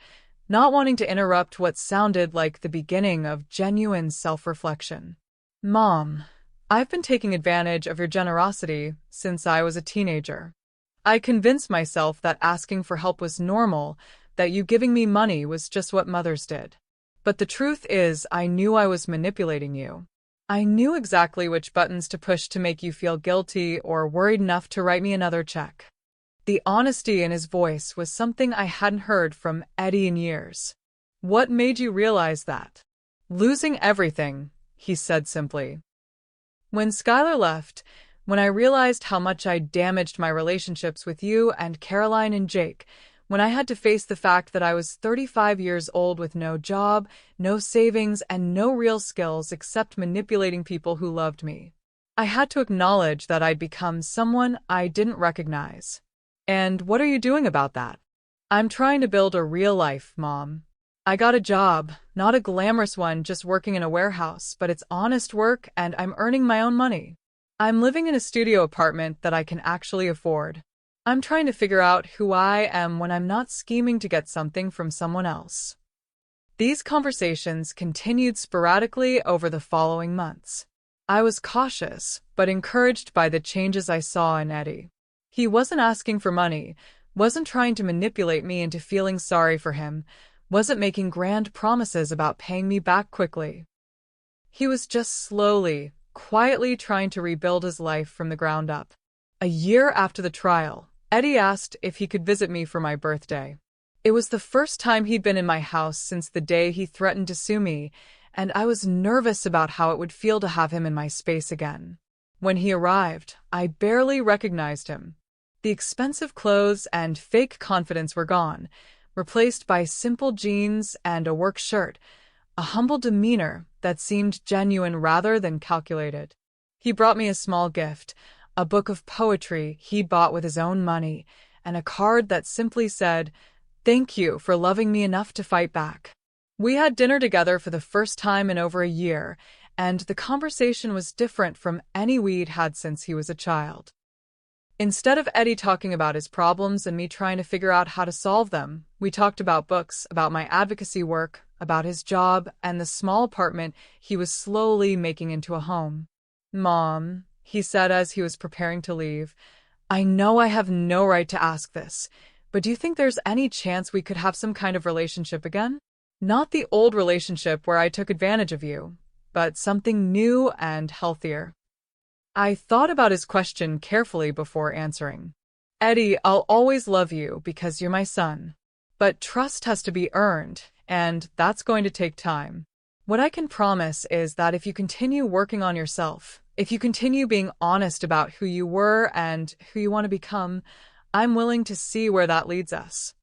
not wanting to interrupt what sounded like the beginning of genuine self-reflection. Mom, I've been taking advantage of your generosity since I was a teenager. I convinced myself that asking for help was normal, that you giving me money was just what mothers did. But the truth is, I knew I was manipulating you. I knew exactly which buttons to push to make you feel guilty or worried enough to write me another check. The honesty in his voice was something I hadn't heard from Eddie in years. What made you realize that? Losing everything, he said simply. When Skylar left, when I realized how much I'd damaged my relationships with you and Caroline and Jake, when I had to face the fact that I was 35 years old with no job, no savings, and no real skills except manipulating people who loved me, I had to acknowledge that I'd become someone I didn't recognize. And what are you doing about that? I'm trying to build a real life, Mom. I got a job, not a glamorous one just working in a warehouse, but it's honest work and I'm earning my own money. I'm living in a studio apartment that I can actually afford. I'm trying to figure out who I am when I'm not scheming to get something from someone else. These conversations continued sporadically over the following months. I was cautious, but encouraged by the changes I saw in Eddie. He wasn't asking for money, wasn't trying to manipulate me into feeling sorry for him, wasn't making grand promises about paying me back quickly. He was just slowly, quietly trying to rebuild his life from the ground up. A year after the trial, Eddie asked if he could visit me for my birthday. It was the first time he'd been in my house since the day he threatened to sue me, and I was nervous about how it would feel to have him in my space again. When he arrived, I barely recognized him. The expensive clothes and fake confidence were gone, replaced by simple jeans and a work shirt, a humble demeanor that seemed genuine rather than calculated. He brought me a small gift, a book of poetry he'd bought with his own money, and a card that simply said, "Thank you for loving me enough to fight back." We had dinner together for the first time in over a year, and the conversation was different from any we'd had since he was a child. Instead of Eddie talking about his problems and me trying to figure out how to solve them, we talked about books, about my advocacy work, about his job, and the small apartment he was slowly making into a home. "Mom," he said as he was preparing to leave, "I know I have no right to ask this, but do you think there's any chance we could have some kind of relationship again? Not the old relationship where I took advantage of you, but something new and healthier." I thought about his question carefully before answering. "Eddie, I'll always love you because you're my son. But trust has to be earned, and that's going to take time. What I can promise is that if you continue working on yourself, if you continue being honest about who you were and who you want to become, I'm willing to see where that leads us."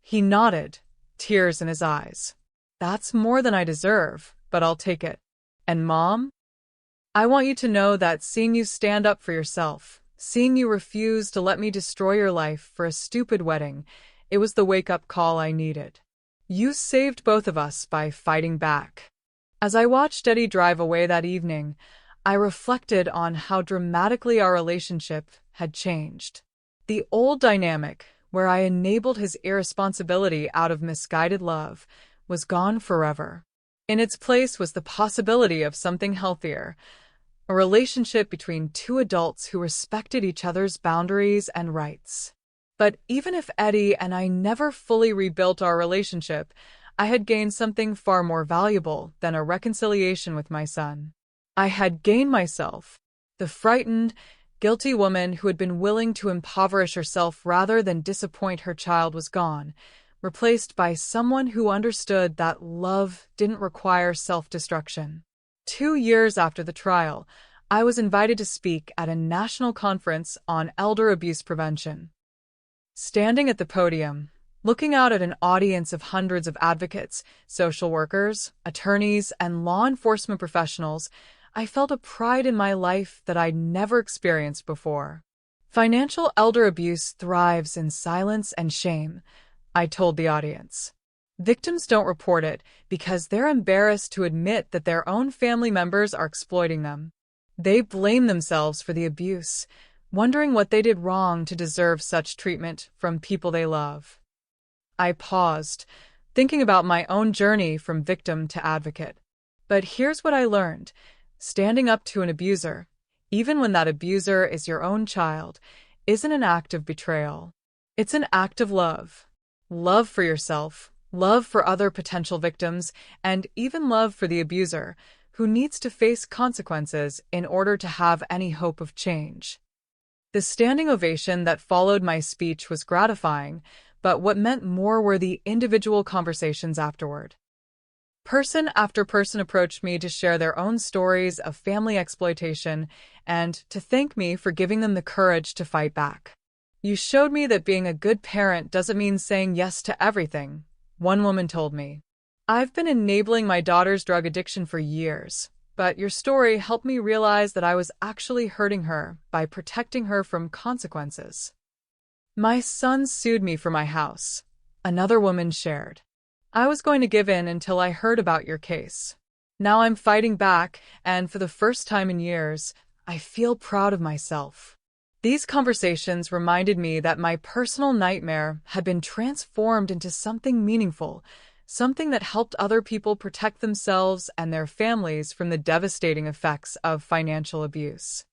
He nodded, tears in his eyes. "That's more than I deserve, but I'll take it. And Mom? I want you to know that seeing you stand up for yourself, seeing you refuse to let me destroy your life for a stupid wedding, it was the wake-up call I needed. You saved both of us by fighting back." As I watched Eddie drive away that evening, I reflected on how dramatically our relationship had changed. The old dynamic, where I enabled his irresponsibility out of misguided love, was gone forever. In its place was the possibility of something healthier, a relationship between two adults who respected each other's boundaries and rights. But even if Eddie and I never fully rebuilt our relationship, I had gained something far more valuable than a reconciliation with my son. I had gained myself, the frightened, guilty woman who had been willing to impoverish herself rather than disappoint her child was gone, replaced by someone who understood that love didn't require self-destruction. 2 years after the trial, I was invited to speak at a national conference on elder abuse prevention. Standing at the podium, Looking out at an audience of hundreds of advocates, social workers, attorneys, and law enforcement professionals, I felt a pride in my life that I'd never experienced before. Financial elder abuse thrives in silence and shame, I told the audience. Victims don't report it because they're embarrassed to admit that their own family members are exploiting them. They blame themselves for the abuse, wondering what they did wrong to deserve such treatment from people they love. I paused, thinking about my own journey from victim to advocate. But here's what I learned. Standing up to an abuser, even when that abuser is your own child, isn't an act of betrayal. It's an act of love. Love for yourself, love for other potential victims, and even love for the abuser, who needs to face consequences in order to have any hope of change. The standing ovation that followed my speech was gratifying, but what meant more were the individual conversations afterward. Person after person approached me to share their own stories of family exploitation and to thank me for giving them the courage to fight back. "You showed me that being a good parent doesn't mean saying yes to everything," one woman told me. "I've been enabling my daughter's drug addiction for years, but your story helped me realize that I was actually hurting her by protecting her from consequences." "My son sued me for my house," another woman shared. "I was going to give in until I heard about your case. Now I'm fighting back, and for the first time in years, I feel proud of myself." These conversations reminded me that my personal nightmare had been transformed into something meaningful, something that helped other people protect themselves and their families from the devastating effects of financial abuse.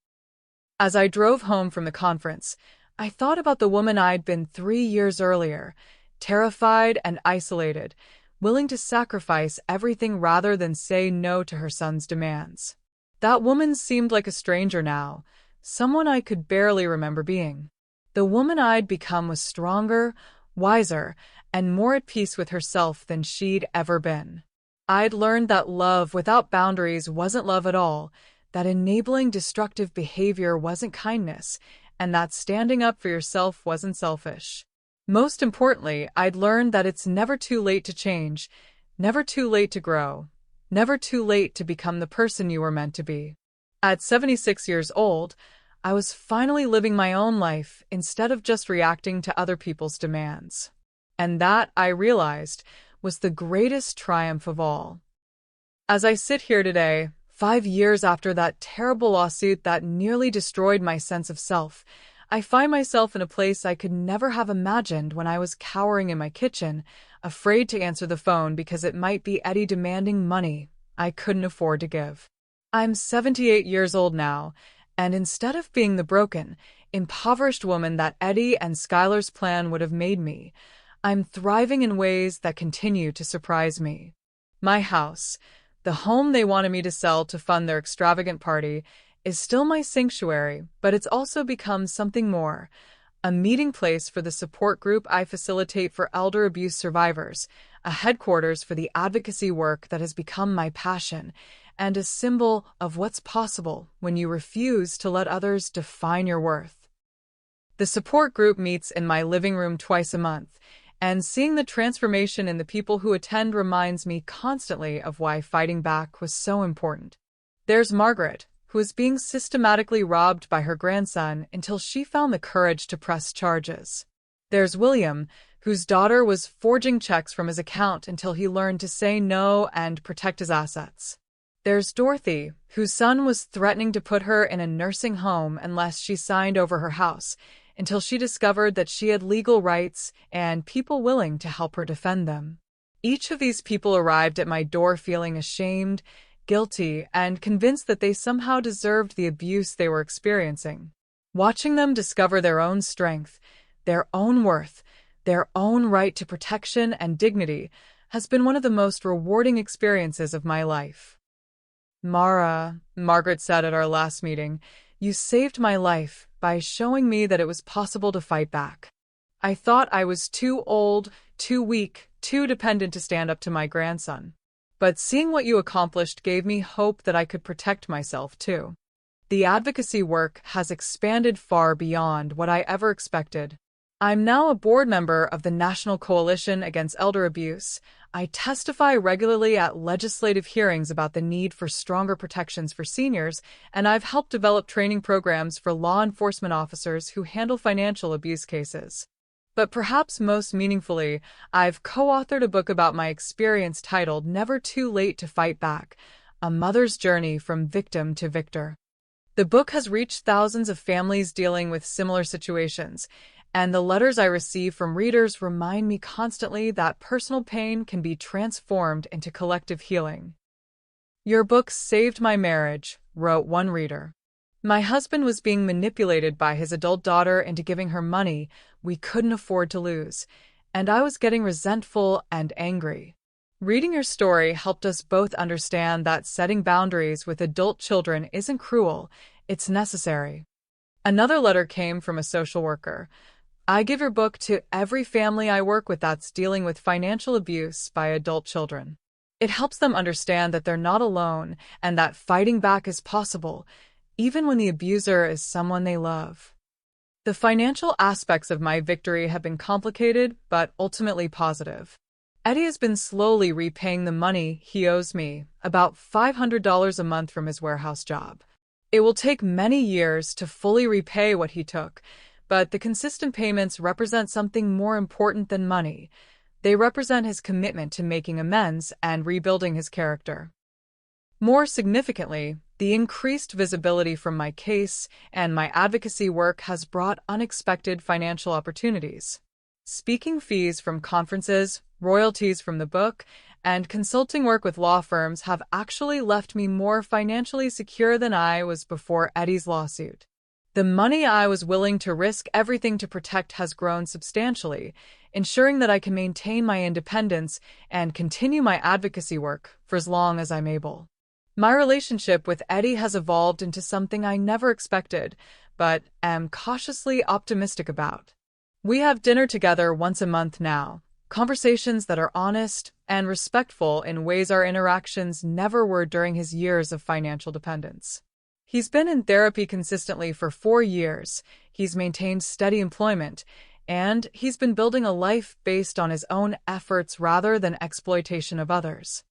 As I drove home from the conference, I thought about the woman I'd been 3 years earlier, terrified and isolated, willing to sacrifice everything rather than say no to her son's demands. That woman seemed like a stranger now, someone I could barely remember being. The woman I'd become was stronger, wiser, and more at peace with herself than she'd ever been. I'd learned that love without boundaries wasn't love at all, that enabling destructive behavior wasn't kindness, and that standing up for yourself wasn't selfish. Most importantly, I'd learned that it's never too late to change, never too late to grow, never too late to become the person you were meant to be. At 76 years old, I was finally living my own life instead of just reacting to other people's demands. And that, I realized, was the greatest triumph of all. As I sit here today, 5 years after that terrible lawsuit that nearly destroyed my sense of self, I find myself in a place I could never have imagined when I was cowering in my kitchen, afraid to answer the phone because it might be Eddie demanding money I couldn't afford to give. I'm 78 years old now, and instead of being the broken, impoverished woman that Eddie and Skylar's plan would have made me, I'm thriving in ways that continue to surprise me. My house, the home they wanted me to sell to fund their extravagant party, is still my sanctuary, but it's also become something more, a meeting place for the support group I facilitate for elder abuse survivors, a headquarters for the advocacy work that has become my passion, and a symbol of what's possible when you refuse to let others define your worth. The support group meets in my living room twice a month, and seeing the transformation in the people who attend reminds me constantly of why fighting back was so important. There's Margaret, who was being systematically robbed by her grandson until she found the courage to press charges. There's William, whose daughter was forging checks from his account until he learned to say no and protect his assets. There's Dorothy, whose son was threatening to put her in a nursing home unless she signed over her house, until she discovered that she had legal rights and people willing to help her defend them. Each of these people arrived at my door feeling ashamed, guilty, and convinced that they somehow deserved the abuse they were experiencing. Watching them discover their own strength, their own worth, their own right to protection and dignity has been one of the most rewarding experiences of my life. "Mara," Margaret said at our last meeting, "you saved my life by showing me that it was possible to fight back. I thought I was too old, too weak, too dependent to stand up to my grandson. But seeing what you accomplished gave me hope that I could protect myself too." The advocacy work has expanded far beyond what I ever expected. I'm now a board member of the National Coalition Against Elder Abuse. I testify regularly at legislative hearings about the need for stronger protections for seniors, and I've helped develop training programs for law enforcement officers who handle financial abuse cases. But perhaps most meaningfully, I've co-authored a book about my experience titled Never Too Late to Fight Back, A Mother's Journey from Victim to Victor. The book has reached thousands of families dealing with similar situations, and the letters I receive from readers remind me constantly that personal pain can be transformed into collective healing. "Your book saved my marriage," wrote one reader. "My husband was being manipulated by his adult daughter into giving her money we couldn't afford to lose, and I was getting resentful and angry. Reading your story helped us both understand that setting boundaries with adult children isn't cruel, it's necessary." Another letter came from a social worker. "I give your book to every family I work with that's dealing with financial abuse by adult children. It helps them understand that they're not alone and that fighting back is possible, even when the abuser is someone they love." The financial aspects of my victory have been complicated, but ultimately positive. Eddie has been slowly repaying the money he owes me, about $500 a month from his warehouse job. It will take many years to fully repay what he took, but the consistent payments represent something more important than money. They represent his commitment to making amends and rebuilding his character. More significantly, the increased visibility from my case and my advocacy work has brought unexpected financial opportunities. Speaking fees from conferences, royalties from the book, and consulting work with law firms have actually left me more financially secure than I was before Eddie's lawsuit. The money I was willing to risk everything to protect has grown substantially, ensuring that I can maintain my independence and continue my advocacy work for as long as I'm able. My relationship with Eddie has evolved into something I never expected, but am cautiously optimistic about. We have dinner together once a month now, conversations that are honest and respectful in ways our interactions never were during his years of financial dependence. He's been in therapy consistently for 4 years, he's maintained steady employment, and he's been building a life based on his own efforts rather than exploitation of others.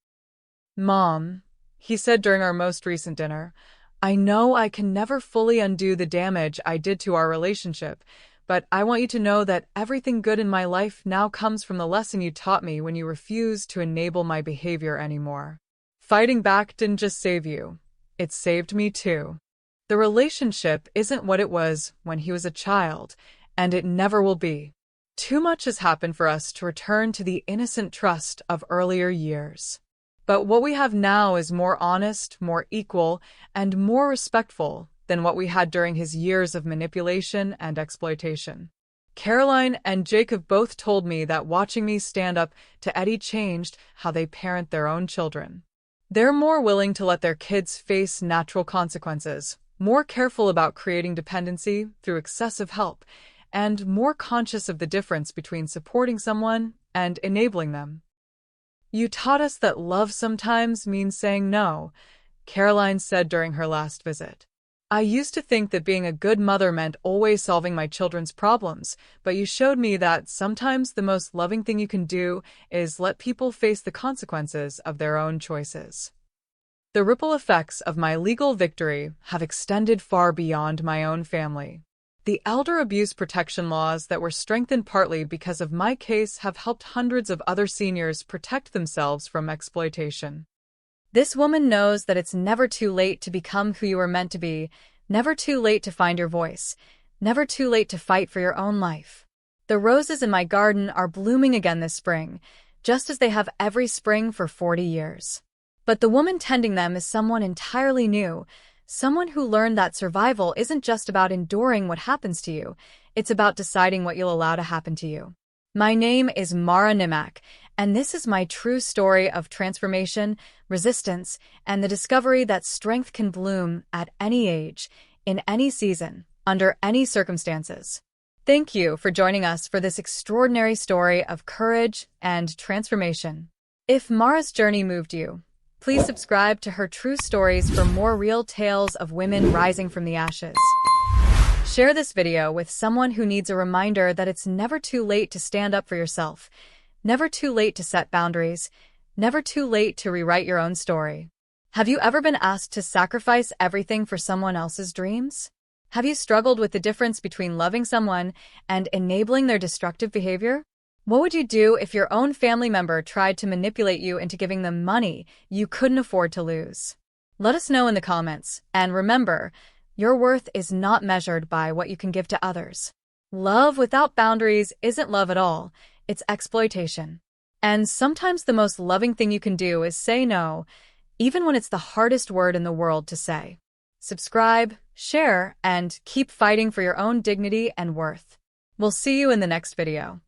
"Mom," he said during our most recent dinner, "I know I can never fully undo the damage I did to our relationship, but I want you to know that everything good in my life now comes from the lesson you taught me when you refused to enable my behavior anymore. Fighting back didn't just save you. It saved me too. The relationship isn't what it was when he was a child, and it never will be. Too much has happened for us to return to the innocent trust of earlier years. But what we have now is more honest, more equal, and more respectful than what we had during his years of manipulation and exploitation." Caroline and Jacob both told me that watching me stand up to Eddie changed how they parent their own children. They're more willing to let their kids face natural consequences, more careful about creating dependency through excessive help, and more conscious of the difference between supporting someone and enabling them. "You taught us that love sometimes means saying no," Caroline said during her last visit. "I used to think that being a good mother meant always solving my children's problems, but you showed me that sometimes the most loving thing you can do is let people face the consequences of their own choices." The ripple effects of my legal victory have extended far beyond my own family. The elder abuse protection laws that were strengthened partly because of my case have helped hundreds of other seniors protect themselves from exploitation. This woman knows that it's never too late to become who you were meant to be, never too late to find your voice, never too late to fight for your own life. The roses in my garden are blooming again this spring, just as they have every spring for 40 years. But the woman tending them is someone entirely new, someone who learned that survival isn't just about enduring what happens to you, it's about deciding what you'll allow to happen to you. My name is Mara Nimak, and this is my true story of transformation, resistance, and the discovery that strength can bloom at any age, in any season, under any circumstances. Thank you for joining us for this extraordinary story of courage and transformation. If Mara's journey moved you, please subscribe to her true stories for more real tales of women rising from the ashes. Share this video with someone who needs a reminder that it's never too late to stand up for yourself, never too late to set boundaries, never too late to rewrite your own story. Have you ever been asked to sacrifice everything for someone else's dreams? Have you struggled with the difference between loving someone and enabling their destructive behavior? What would you do if your own family member tried to manipulate you into giving them money you couldn't afford to lose? Let us know in the comments, and remember, your worth is not measured by what you can give to others. Love without boundaries isn't love at all, it's exploitation. And sometimes the most loving thing you can do is say no, even when it's the hardest word in the world to say. Subscribe, share, and keep fighting for your own dignity and worth. We'll see you in the next video.